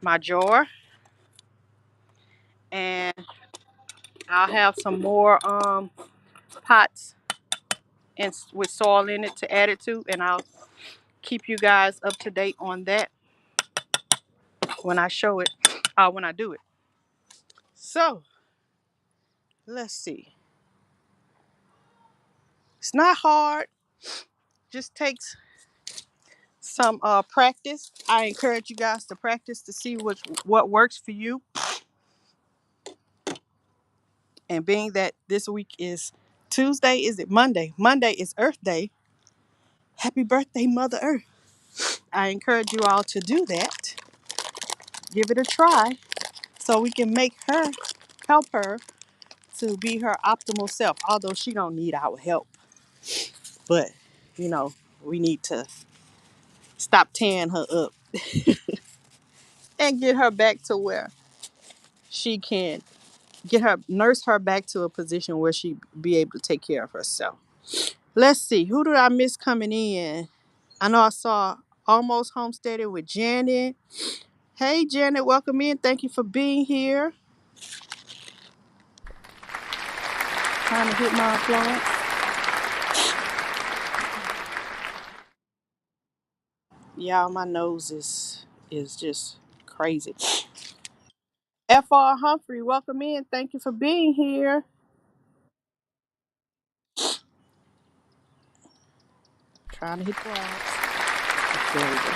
my jar. And I'll have some more pots and with soil in it to add it to, and I'll keep you guys up to date on that when I show it, when I do it. So let's see. It's not hard. Just takes some practice. I encourage you guys to practice to see what works for you. And being that this week is Tuesday, is it Monday? Monday is Earth Day. Happy birthday, Mother Earth. I encourage you all to do that. Give it a try so we can help her to be her optimal self. Although she don't need our help. But, you know, we need to stop tearing her up and get her back to where she can nurse her back to a position where she be able to take care of herself. Let's see. Who did I miss coming in? I know I saw Almost Homesteaded with Janet. Hey, Janet, welcome in. Thank you for being here. Trying to hit my applause. Y'all, my nose is just crazy. Fr Humphrey, welcome in. Thank you for being here. Trying to hit the applause. There we go.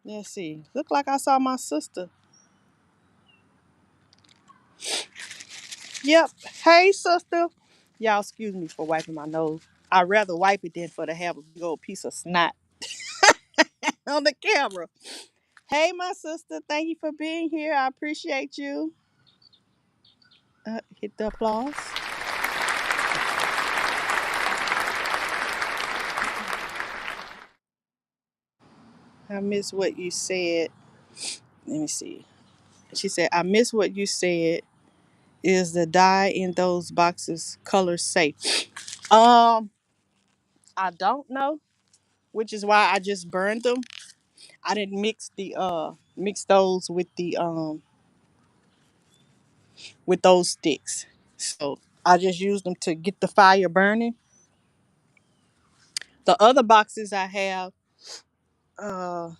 Let's see. Look like I saw my sister. Yep. Hey, sister. Y'all, excuse me for wiping my nose. I'd rather wipe it than for to have a big old piece of snot on the camera. Hey, my sister. Thank you for being here. I appreciate you. Hit the applause. I miss what you said. Let me see. She said, I miss what you said. Is the dye in those boxes color safe? Um, I don't know, which is why I just burned them. I didn't mix those with those sticks. So I just used them to get the fire burning. The other boxes I have, uh,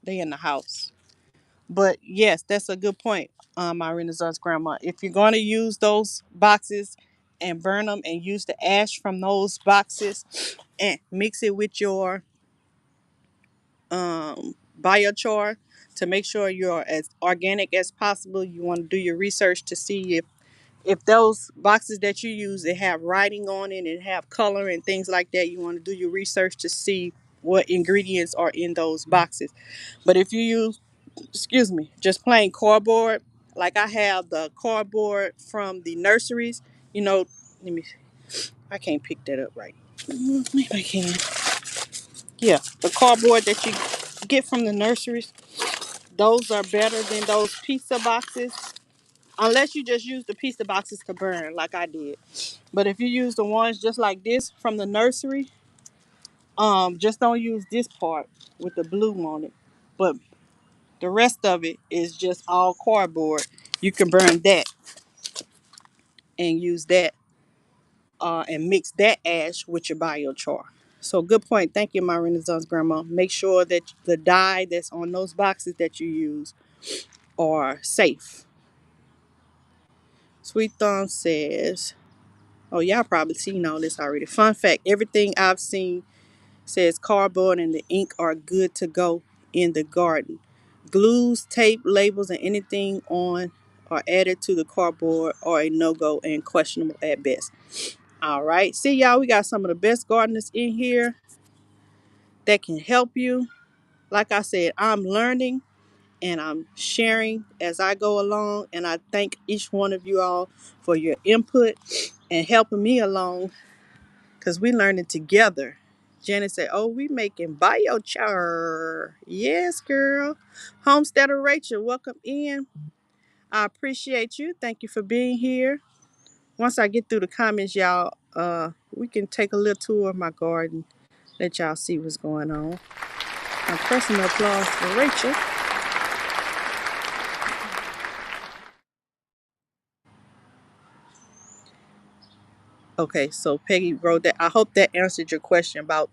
they in the house. But yes, that's a good point, my Renaissance grandma. If you're going to use those boxes and burn them and use the ash from those boxes and mix it with your biochar to make sure you're as organic as possible, you want to do your research to see if those boxes that you use they have writing on it and have color and things like that. You want to do your research to see what ingredients are in those boxes. But if you use, excuse me, just plain cardboard, like I have the cardboard from the nurseries, you know, let me, I can't pick that up right. Maybe I can. Yeah, the cardboard that you get from the nurseries, those are better than those pizza boxes. Unless you just use the pizza boxes to burn, like I did. But if you use the ones just like this from the nursery, just don't use this part with the blue on it. But the rest of it is just all cardboard. You can burn that and use that and mix that ash with your biochar. So good point. Thank you, my Renaissance grandma. Make sure that the dye that's on those boxes that you use are safe. Sweet Thumb says, oh, y'all probably seen all this already. Fun fact, everything I've seen says cardboard and the ink are good to go in the garden. Glues, tape, labels, and anything on are added to the cardboard are a no-go and questionable at best. All right. See, y'all, we got some of the best gardeners in here that can help you. Like I said, I'm learning and I'm sharing as I go along. And I thank each one of you all for your input and helping me along because we learning together. Janet said, oh, we making biochar. Yes, girl. Homesteader Rachel, welcome in. I appreciate you. Thank you for being here. Once I get through the comments, y'all, we can take a little tour of my garden. Let y'all see what's going on. A personal applause for Rachel. Okay, so Peggy wrote that. I hope that answered your question about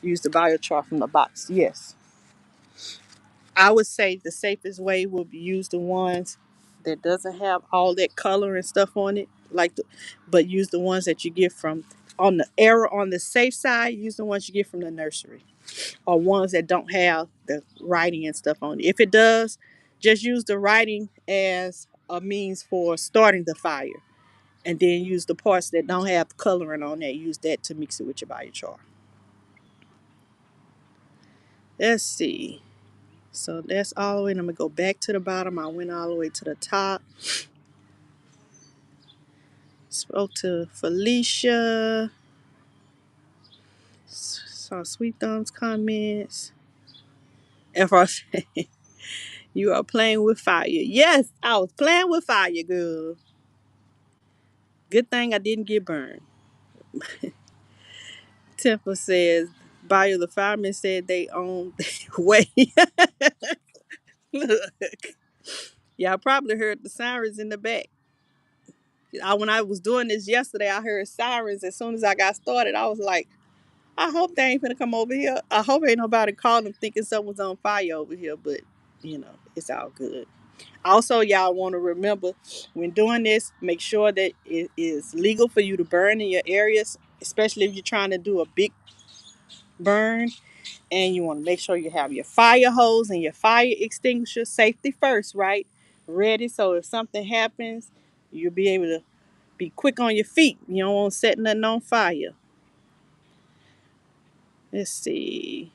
use the biochar from the box. Yes. I would say the safest way would be use the ones that doesn't have all that color and stuff on it, but use the ones that you get from on the safe side. Use the ones you get from the nursery, or ones that don't have the writing and stuff on it. If it does, just use the writing as a means for starting the fire, and then use the parts that don't have coloring on that. Use that to mix it with your biochar. Let's see. So that's all the way. And I'm gonna go back to the bottom. I went all the way to the top. Spoke to Felicia. Saw Sweet Thumb's comments. FR You are playing with fire. Yes, I was playing with fire, girl. Good thing I didn't get burned. Temple says, Bio, the fireman said they own way. Look, y'all probably heard the sirens in the back. When I was doing this yesterday, I heard sirens. As soon as I got started, I was like, I hope they ain't finna come over here. I hope ain't nobody calling them thinking someone's on fire over here, but it's all good. Also, y'all want to remember when doing this, make sure that it is legal for you to burn in your areas, especially if you're trying to do a big burn. And you want to make sure you have your fire hose and your fire extinguisher, safety first, right? Ready, so if something happens, you'll be able to be quick on your feet. You don't want to set nothing on fire. Let's see.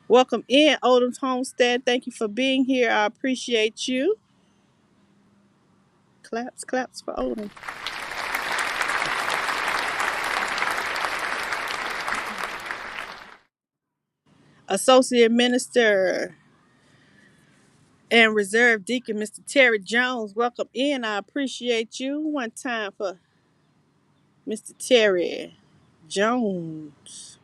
Welcome in, Odom's Homestead. Thank you for being here. I appreciate you. Claps, claps for Odom. Associate Minister and Reserve Deacon Mr. Terry Jones, welcome in. I appreciate you. One time for Mr. Terry Jones.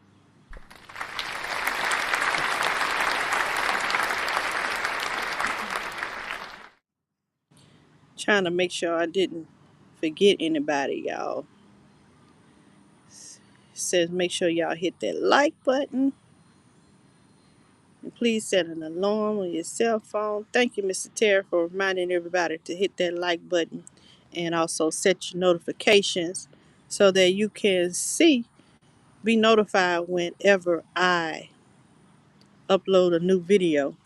Trying to make sure I didn't forget anybody, y'all. It says make sure y'all hit that like button. And please set an alarm on your cell phone. Thank you, Mr. Terry, for reminding everybody to hit that like button and also set your notifications so that you can be notified whenever I upload a new video.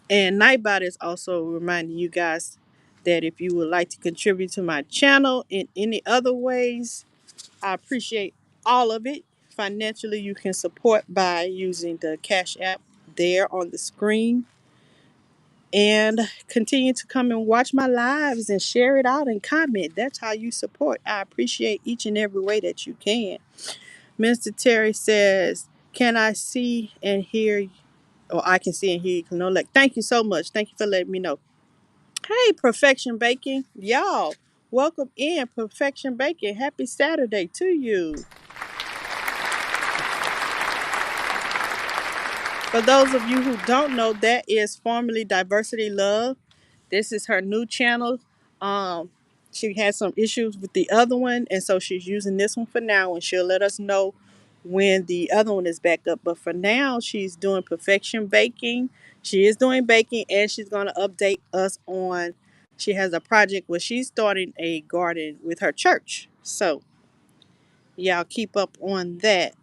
And Nightbot is also reminding you guys that if you would like to contribute to my channel in any other ways, I appreciate all of it. Financially, you can support by using the Cash App there on the screen. And continue to come and watch my lives and share it out and comment. That's how you support. I appreciate each and every way that you can. Mr. Terry says, can I see and hear, or I can see and hear you? No, like, thank you so much. Thank you for letting me know. Hey, Perfection Baking. Y'all, welcome in, Perfection Baking. Happy Saturday to you. For those of you who don't know, that is formerly Diversity Love. This is her new channel. Um, she had some issues with the other one, and so she's using this one for now, and she'll let us know when the other one is back up. But for now, she's doing Perfection Baking. She is doing baking, and she's going to update us on. She has a project where she's starting a garden with her church. So, y'all keep up on that.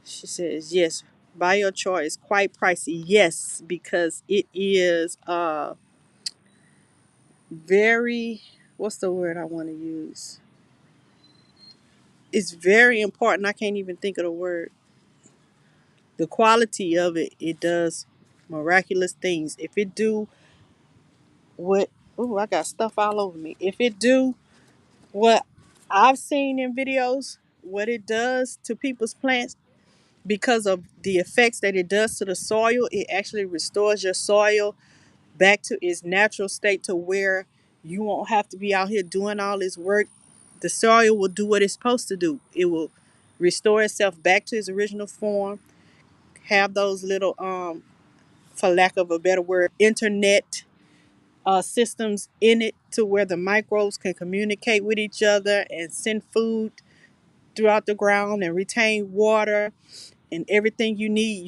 She says, yes, Biochar is quite pricey. Yes, because it is very, what's the word I want to use? It's very important. I can't even think of the word. The quality of it, it does miraculous things. If it do what, oh, I got stuff all over me. If it do what I've seen in videos, what it does to people's plants, because of the effects that it does to the soil, it actually restores your soil back to its natural state to where you won't have to be out here doing all this work. The soil will do what it's supposed to do. It will restore itself back to its original form, have those little for lack of a better word, internet systems in it to where the microbes can communicate with each other and send food throughout the ground and retain water and everything you need.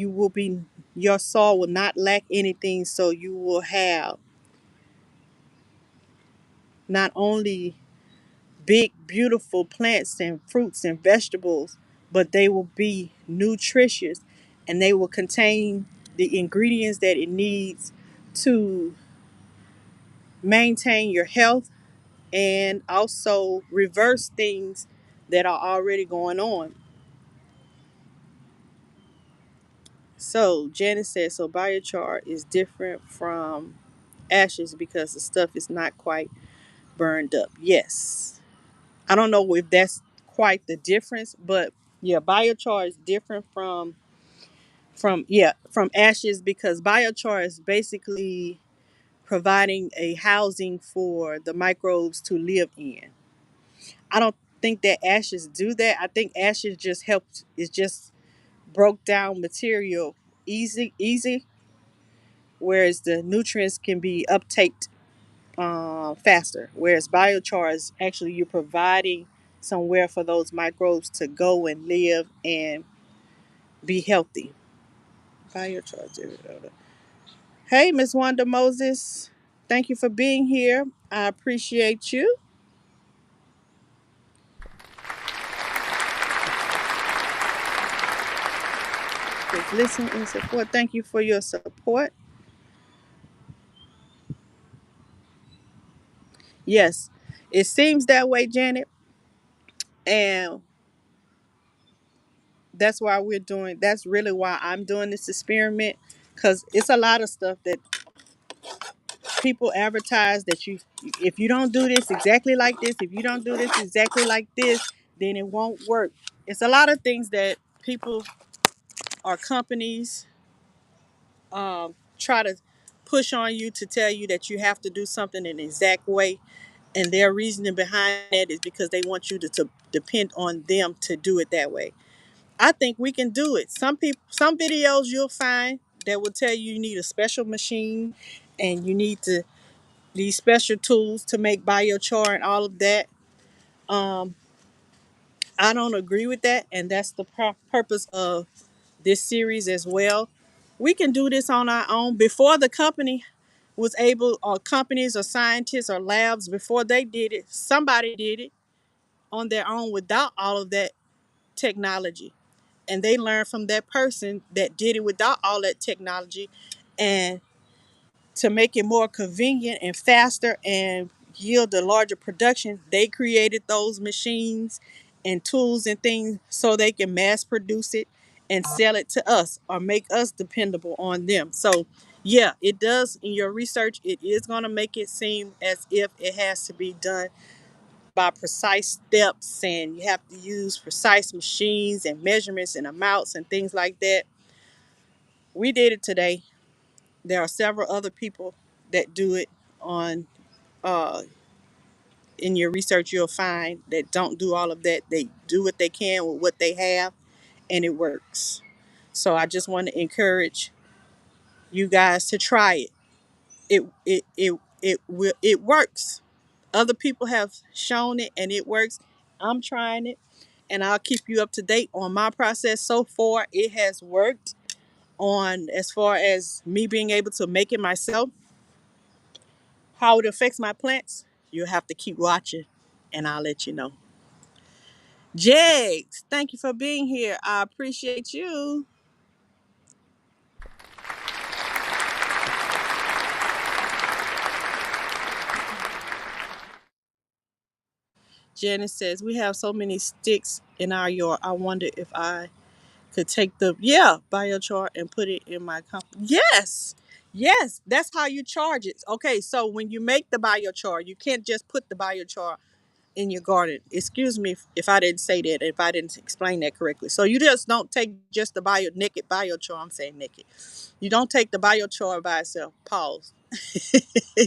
Your soil will not lack anything, so you will have not only big, beautiful plants and fruits and vegetables, but they will be nutritious and they will contain the ingredients that it needs to maintain your health and also reverse things that are already going on. So, Janice says, so biochar is different from ashes because the stuff is not quite burned up. Yes. I don't know if that's quite the difference, but Yeah, biochar is different from ashes because biochar is basically providing a housing for the microbes to live in. I don't think that ashes do that. I think ashes just helps. It's just broke down material easy, whereas the nutrients can be uptaked faster. Whereas biochar is actually you're providing somewhere for those microbes to go and live and be healthy. Biochar. Hey, Miss Wanda Moses, thank you for being here. I appreciate you. Just listen and support. Thank you for your support. Yes, it seems that way, Janet, and that's why we're doing. That's really why I'm doing this experiment, because it's a lot of stuff that people advertise that if you don't do this exactly like this, if you don't do this exactly like this, then it won't work. It's a lot of things that people or companies try to push on you to tell you that you have to do something in the exact way. And their reasoning behind that is because they want you to depend on them to do it that way. I think we can do it. Some videos you'll find that will tell you need a special machine and you need to these special tools to make biochar and all of that. Um, I don't agree with that, and that's the purpose of this series as well. We can do this on our own. Before the company was able, or companies or scientists or labs, before they did it, somebody did it on their own without all of that technology. And they learned from that person that did it without all that technology. And to make it more convenient and faster and yield a larger production, they created those machines and tools and things so they can mass produce it and sell it to us or make us dependable on them. So, yeah, it does in your research, it is going to make it seem as if it has to be done by precise steps and you have to use precise machines and measurements and amounts and things like that. We did it today. There are several other people that do it on uh, in your research. You'll find that don't do all of that. They do what they can with what they have, and it works. So I just want to encourage you guys to try it. It works. Other people have shown it, and it works. I'm trying it, and I'll keep you up to date on my process. So far, it has worked on as far as me being able to make it myself. How it affects my plants, you'll have to keep watching and I'll let you know. Jags, thank you for being here. I appreciate you. Janice says, we have so many sticks in our yard. I wonder if I could take the, yeah, biochar and put it in my Yes, yes, that's how you charge it. Okay, so when you make the biochar, you can't just put the biochar in your garden. Excuse me if I didn't say that, if I didn't explain that correctly. So you just don't take just the naked biochar. I'm saying naked. You don't take the biochar by itself. Pause.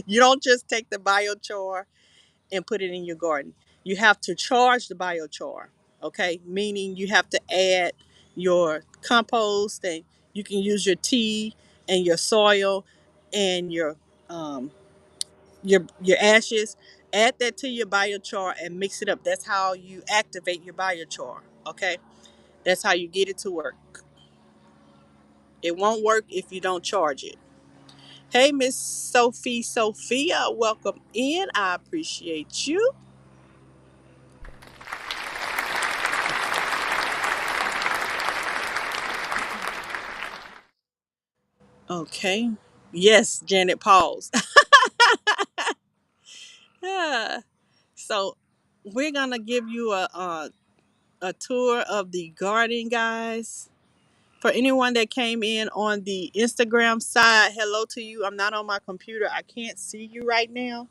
You don't just take the biochar and put it in your garden. You have to charge the biochar. Okay, meaning you have to add your compost, and you can use your tea and your soil and um, your ashes. Add that to your biochar and mix it up. That's how you activate your biochar. Okay, that's how you get it to work. It won't work if you don't charge it. Hey, Miss Sophia, welcome in. I appreciate you. Okay. Yes, Janet Pauls. Yeah. So we're gonna give you a tour of the garden, guys. For anyone that came in on the Instagram side, hello to you. I'm not on my computer. I can't see you right now,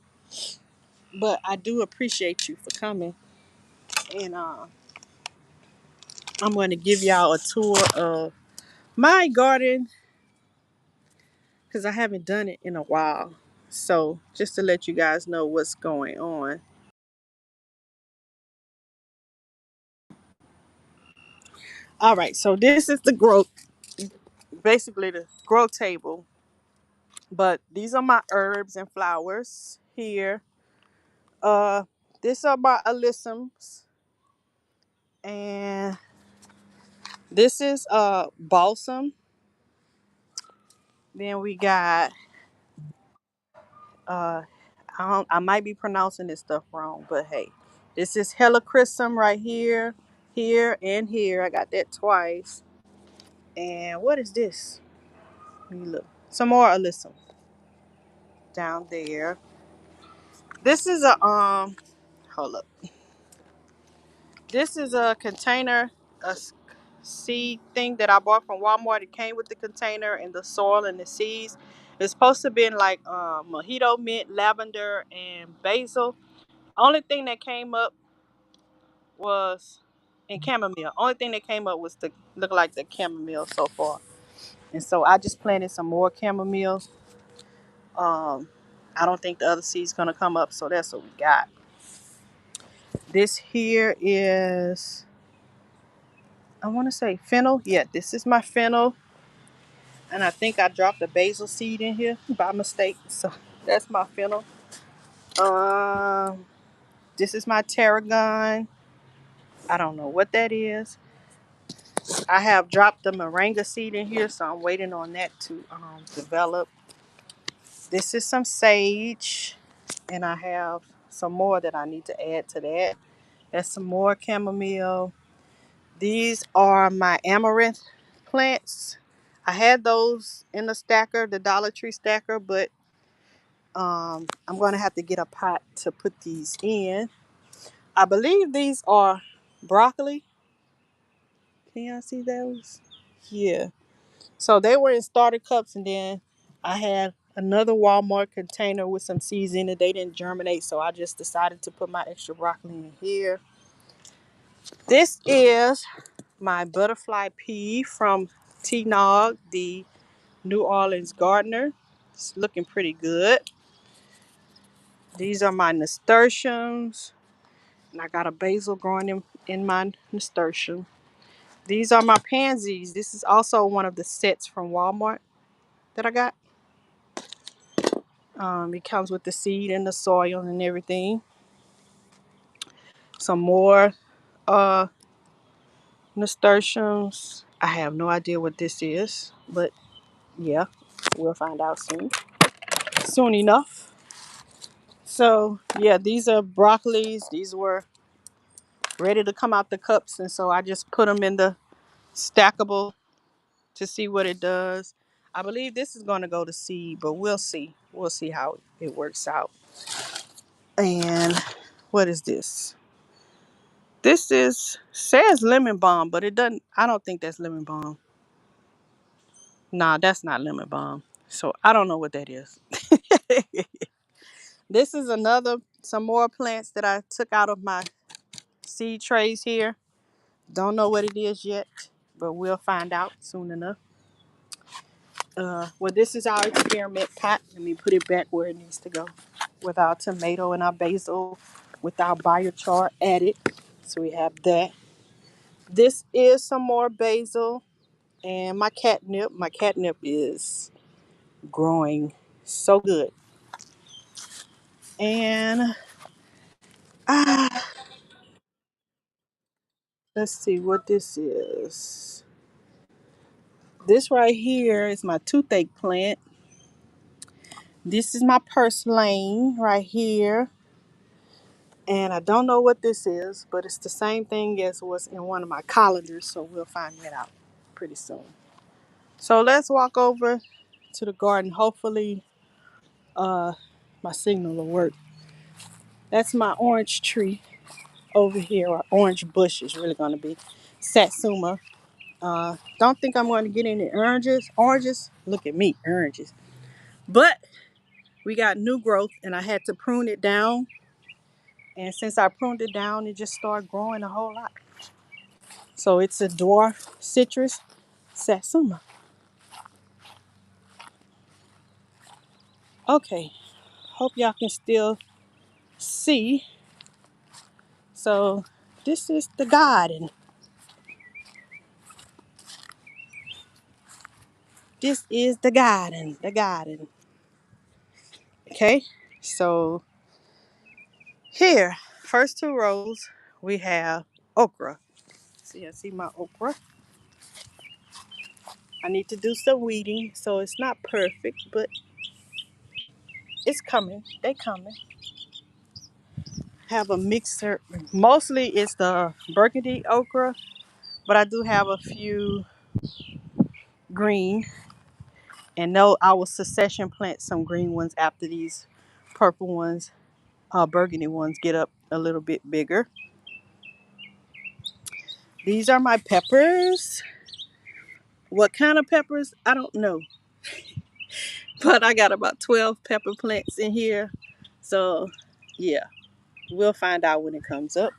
but I do appreciate you for coming. And I'm going to give y'all a tour of my garden because I haven't done it in a while. So just to let you guys know what's going on. All right, so this is the growth, basically the grow table. But these are my herbs and flowers here. Uh, this are my alyssums, and this is balsam. Then we got uh, I might be pronouncing this stuff wrong, but hey, this is helichrysum right here, here, and here. I got that twice. And what is this? Let me look. Some more alyssum down there. This is a hold up. This is a container, seed thing that I bought from Walmart. It came with the container and the soil and the seeds. It's supposed to be like mojito, mint, lavender, and basil. Only thing that came up was and chamomile. Only thing that came up was the look like the chamomile so far. And so I just planted some more chamomile. Um, I don't think the other seed's gonna come up, so that's what we got. This here is I want to say fennel. Yeah, this is my fennel, and I think I dropped a basil seed in here by mistake. So that's my fennel. Um, this is my tarragon. I don't know what that is. I have dropped the moringa seed in here, so I'm waiting on that to develop. This is some sage, and I have some more that I need to add to that. That's some more chamomile. These are my amaranth plants. I had those in the stacker, the Dollar Tree stacker, but I'm going to have to get a pot to put these in. I believe these are broccoli. Can y'all see those? Yeah. So they were in starter cups, and then I had another Walmart container with some seeds in it. They didn't germinate, so I just decided to put my extra broccoli in here. This is my butterfly pea from T-Nog, the New Orleans gardener. It's looking pretty good. These are my nasturtiums, and I got a basil growing in my nasturtium. These are my pansies. This is also one of the sets from Walmart that I got. It comes with the seed and the soil and everything. Some more uh, nasturtiums. I have no idea what this is, but yeah, we'll find out soon. Soon enough. So yeah, these are broccolis. These were ready to come out the cups, and so I just put them in the stackable to see what it does. I believe this is going to go to seed, but we'll see. We'll see how it works out. And what is this? This is says lemon balm, but it doesn't. I don't think that's lemon balm. Nah, that's not lemon balm. So I don't know what that is. This is some more plants that I took out of my seed trays here. Don't know what it is yet, but we'll find out soon enough. Well, this is our experiment pot. Let me put it back where it needs to go. With our tomato and our basil, with our biochar added. So we have that. This is some more basil and my catnip. My catnip is growing so good. And ah, let's see what this is. This right here is my toothache plant. This is my purslane right here. And I don't know what this is, but it's the same thing as what's in one of my colanders, so we'll find that out pretty soon. So let's walk over to the garden. Hopefully, uh, my signal will work. That's my orange tree over here, or orange bush is really going to be satsuma. Don't think I'm going to get any oranges. Oranges, look at me, oranges. But we got new growth, and I had to prune it down. And since I pruned it down, it just started growing a whole lot. So it's a dwarf citrus satsuma. Okay, hope y'all can still see. So this is the garden. This is the garden. The garden. Okay, so here, first two rows, we have okra. See, I see my okra. I need to do some weeding, so it's not perfect, but it's coming. They coming. Have a mixer. Mostly it's the burgundy okra, but I do have a few green. And no, I will succession plant some green ones after these purple ones, burgundy ones get up a little bit bigger. These are my peppers. What kind of peppers? I don't know. But I got about 12 pepper plants in here. So, yeah, we'll find out when it comes up.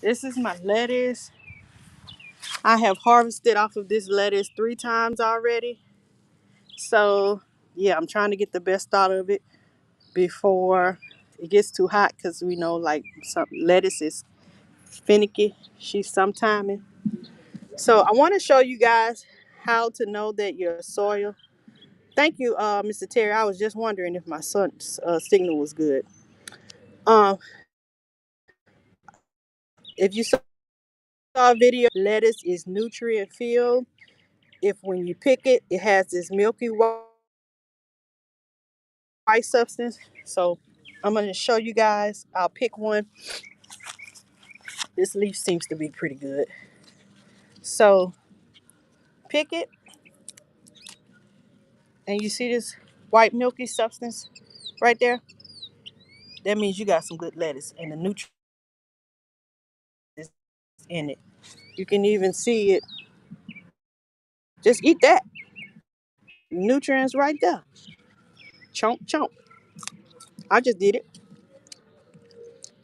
This is my lettuce. I have harvested off of this lettuce 3 times already. So, yeah, I'm trying to get the best out of it before it gets too hot because we know like some lettuce is finicky. She's sometiming. So, I want to show you guys how to know that your soil. Thank you, Mr. Terry. I was just wondering if my son's signal was good. Um, if you saw a video, lettuce is nutrient filled. If when you pick it, it has this milky white substance. So I'm going to show you guys. I'll pick one. This leaf seems to be pretty good. So pick it, and you see this white milky substance right there? That means you got some good lettuce and the nutrients in it. You can even see it. Just eat that. Nutrients right there. Chomp, chomp. I just did it.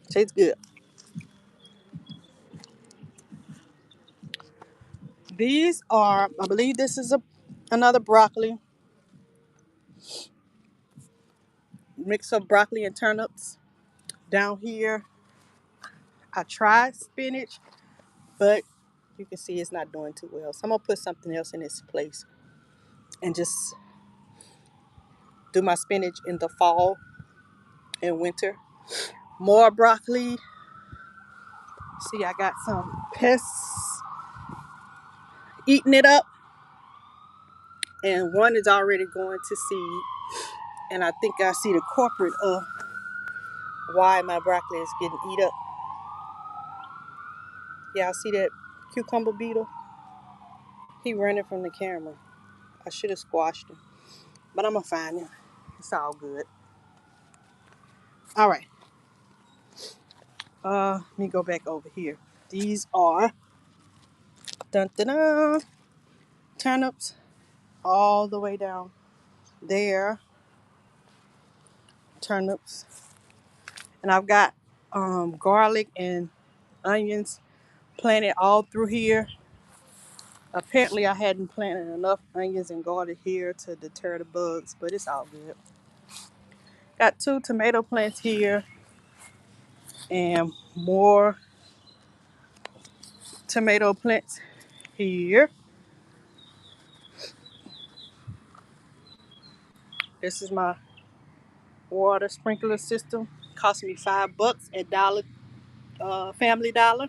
Tastes good. These are, I believe this is another broccoli, mix of broccoli and turnips. Down here, I tried spinach, but you can see it's not doing too well. So I'm gonna put something else in its place and just do my spinach in the fall and winter. More broccoli. See, I got some pests eating it up, and one is already going to seed. And I think I see the corporate of why my broccoli is getting eat up. Yeah, I see that cucumber beetle. He running from the camera. I should have squashed him, but I'm gonna find him. It's all good. All right. Let me go back over here. These are dun, dun, dun, turnips all the way down there. Turnips, and I've got garlic and onions planted all through here. Apparently, I hadn't planted enough onions and garlic here to deter the bugs, but it's all good. Got 2 tomato plants here and more tomato plants here. This is my water sprinkler system. Cost me $5 at Family Dollar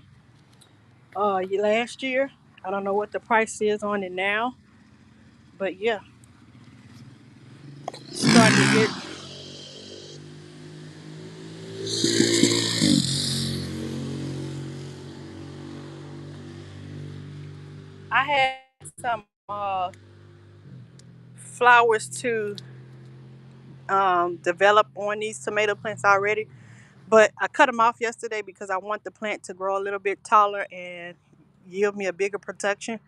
last year. I don't know what the price is on it now, but yeah, starting to get. I had some flowers to develop on these tomato plants already, but I cut them off yesterday because I want the plant to grow a little bit taller and yield me a bigger production.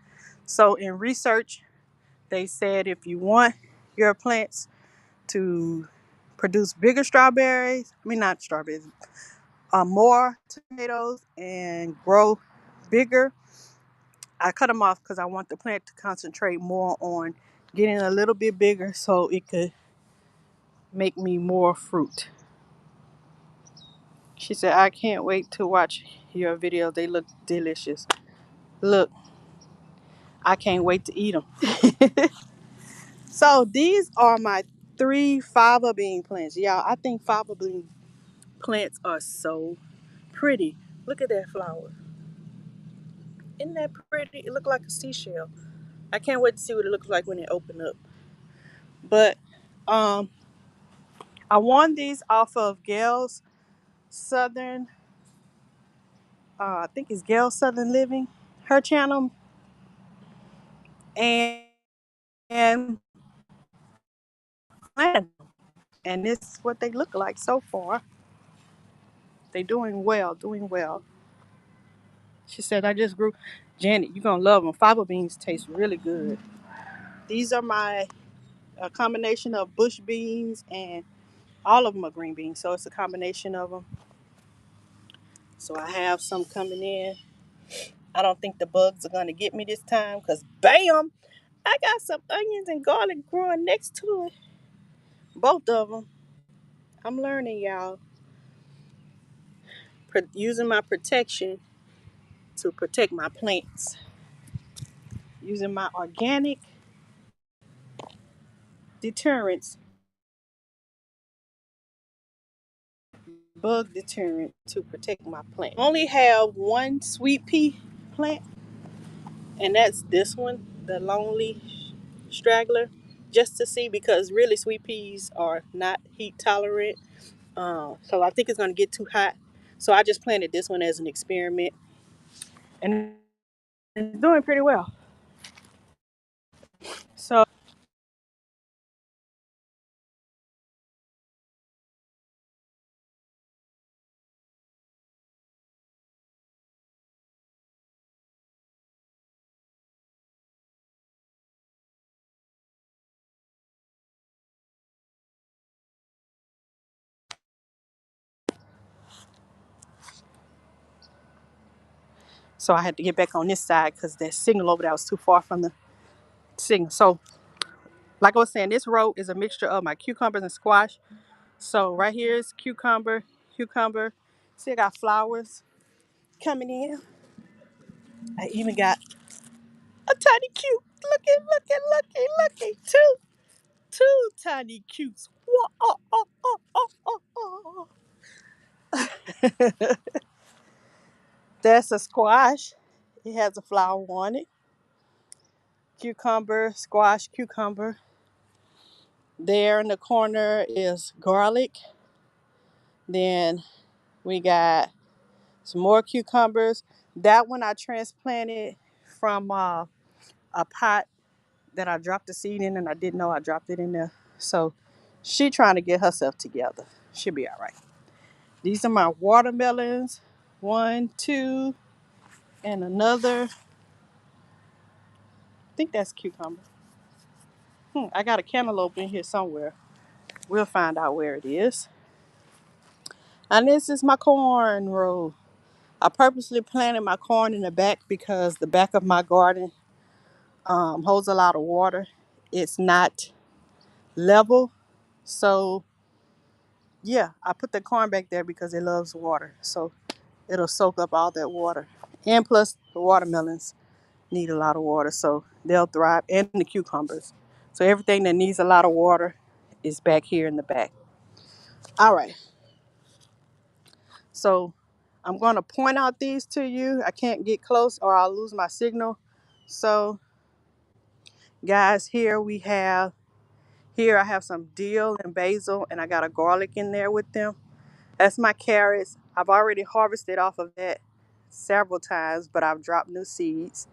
So in research, they said if you want your plants to produce bigger strawberries, I mean not strawberries, more tomatoes and grow bigger, I cut them off because I want the plant to concentrate more on getting a little bit bigger so it could make me more fruit. She said, I can't wait to watch your video. They look delicious. Look, I can't wait to eat them. So these are my three fava bean plants. Y'all, I think fava bean plants are so pretty. Look at that flower. Isn't that pretty? It looks like a seashell. I can't wait to see what it looks like when it open up. But um, I won these off of Gail's Southern, I think it's Gail Southern Living, her channel. And and this is what they look like so far. They doing well, doing well. She said, I just grew. Janet, you're going to love them. Fava beans taste really good. These are my a combination of bush beans, and all of them are green beans. So it's a combination of them. So I have some coming in. I don't think the bugs are going to get me this time because, bam, I got some onions and garlic growing next to it. Both of them. I'm learning, y'all. Using my protection to protect my plants. Using my organic deterrents, bug deterrent to protect my plant. I only have one sweet pea plant, and that's this one, the lonely straggler, just to see because really sweet peas are not heat tolerant. So I think it's going to get too hot. So I just planted this one as an experiment, and it's doing pretty well. So I had to get back on this side because that signal over there was too far from the signal. So like I was saying, this row is a mixture of my cucumbers and squash. So right here is cucumber, cucumber. See, I got flowers coming in. I even got a tiny cute. Looky. Two tiny cutes. Whoa, oh. That's a squash. It has a flower on it. Cucumber, squash, cucumber. There in the corner is garlic. Then we got some more cucumbers. That one I transplanted from a pot that I dropped the seed in, and I didn't know I dropped it in there. So she trying to get herself together. She'll be all right. These are my watermelons. One, two, and another. I think that's cucumber. I got a cantaloupe in here somewhere. We'll find out where it is. And this is my corn row. I purposely planted my corn in the back because the back of my garden holds a lot of water. It's not level. So, yeah, I put the corn back there because it loves water. So it'll soak up all that water. And plus, the watermelons need a lot of water. So they'll thrive. And the cucumbers. So everything that needs a lot of water is back here in the back. All right. So I'm going to point out these to you. I can't get close or I'll lose my signal. So, guys, here I have some dill and basil, and I got a garlic in there with them. That's my carrots. I've already harvested off of that several times, but I've dropped new seeds.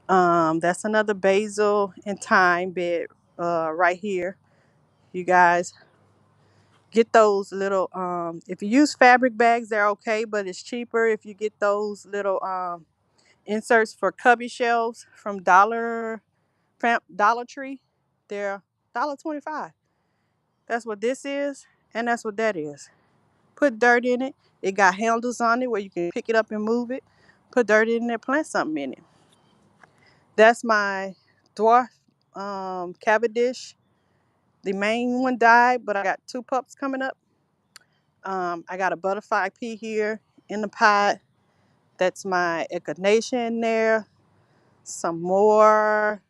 That's another basil and thyme bed right here. You guys get those little. If you use fabric bags, they're okay, but it's cheaper if you get those little inserts for cubby shelves from Dollar Tree. They're $1.25. That's what this is, and that's what that is. Put dirt in it. It got handles on it where you can pick it up and move it. Put dirt in there, plant something in it. That's my dwarf Cavendish. The main one died, but I got two pups coming up. I got a butterfly pea here in the pot. That's my echinacea there. Some more,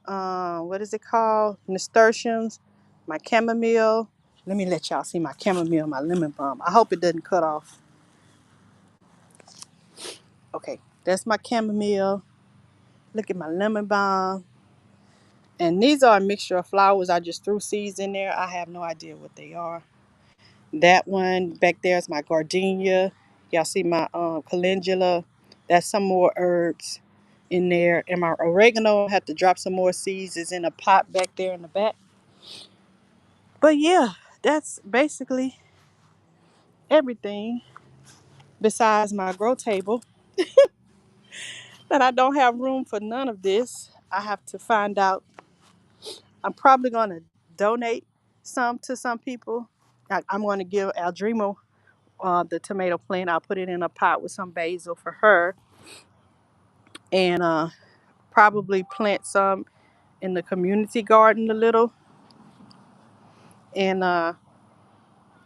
what is it called? Nasturtiums. My chamomile. Let me let y'all see my chamomile, my lemon balm. I hope it doesn't cut off. Okay, that's my chamomile. Look at my lemon balm. And these are a mixture of flowers. I just threw seeds in there. I have no idea what they are. That one back there is my gardenia. Y'all see my calendula. That's some more herbs in there. And my oregano, I have to drop some more seeds. Is in a pot back there in the back. But yeah, that's basically everything besides my grow table. But I don't have room for none of this. I have to find out. I'm probably going to donate some to some people. I'm going to give Aldremo the tomato plant. I'll put it in a pot with some basil for her, and probably plant some in the community garden a little. And I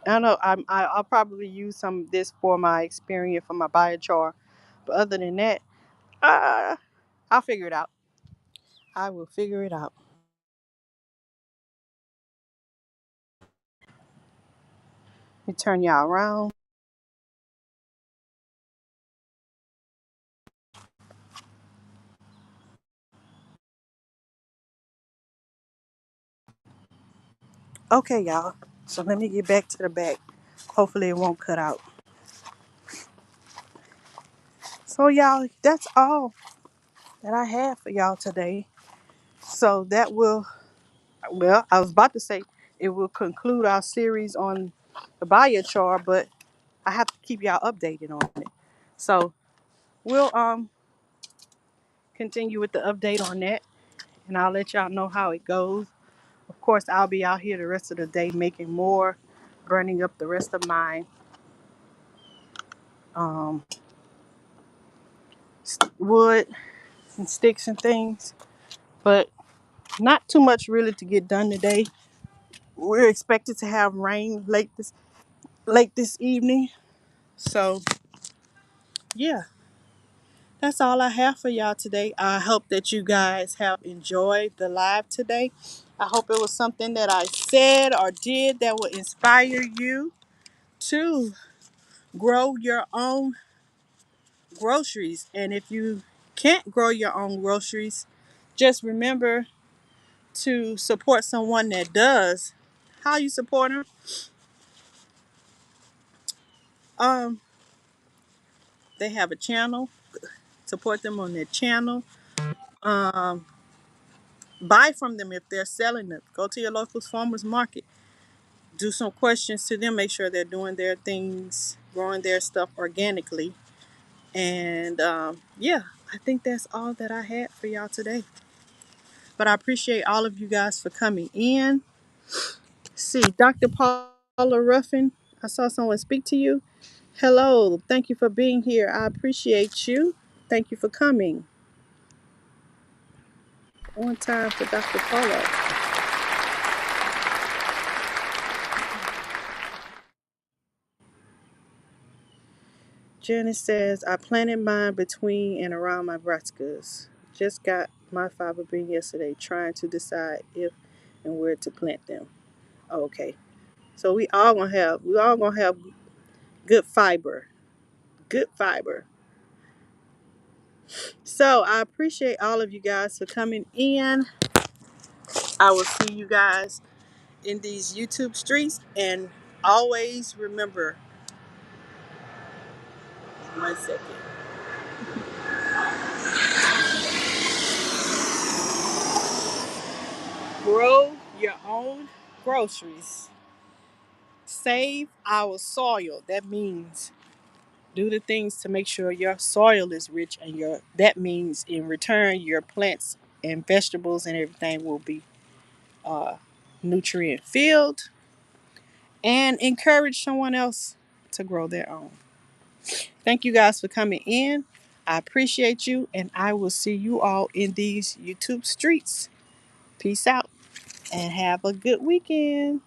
don't know. I'll probably use some of this for my experience for my biochar. But other than that, uh, I'll figure it out. I will figure it out. Let me turn y'all around. Okay, y'all. So let me get back to the back. Hopefully it won't cut out. So y'all, that's all that I have for y'all today. So that will, well, I was about to say it will conclude our series on the biochar, but I have to keep y'all updated on it. So we'll continue with the update on that, and I'll let y'all know how it goes. Of course, I'll be out here the rest of the day making more, burning up the rest of my um, wood and sticks and things, but not too much really to get done today. We're expected to have rain late this evening. So yeah, that's all I have for y'all today. I hope that you guys have enjoyed the live today. I hope it was something that I said or did that will inspire you to grow your own groceries. And if you can't grow your own groceries, just remember to support someone that does. How you support them? Um, they have a channel. Support them on their channel. Um, buy from them if they're selling it. Go to your local farmers market. Do some questions to them. Make sure they're doing their things, growing their stuff organically. And yeah, I think that's all that I had for y'all today. But I appreciate all of you guys for coming in. See, Dr. Paula Ruffin, I saw someone speak to you. Hello, thank you for being here. I appreciate you. Thank you for coming. One time for Dr. Paula. Janice says, I planted mine between and around my brassicas. Just got my fiber bean yesterday, trying to decide if and where to plant them. Okay. So we all gonna have good fiber. Good fiber. So I appreciate all of you guys for coming in. I will see you guys in these YouTube streets, and always remember, one second, grow your own groceries. Save our soil. That means do the things to make sure your soil is rich, and your that means in return your plants and vegetables and everything will be uh, nutrient filled, and encourage someone else to grow their own. Thank you guys for coming in. I appreciate you, and I will see you all in these YouTube streets. Peace out and have a good weekend.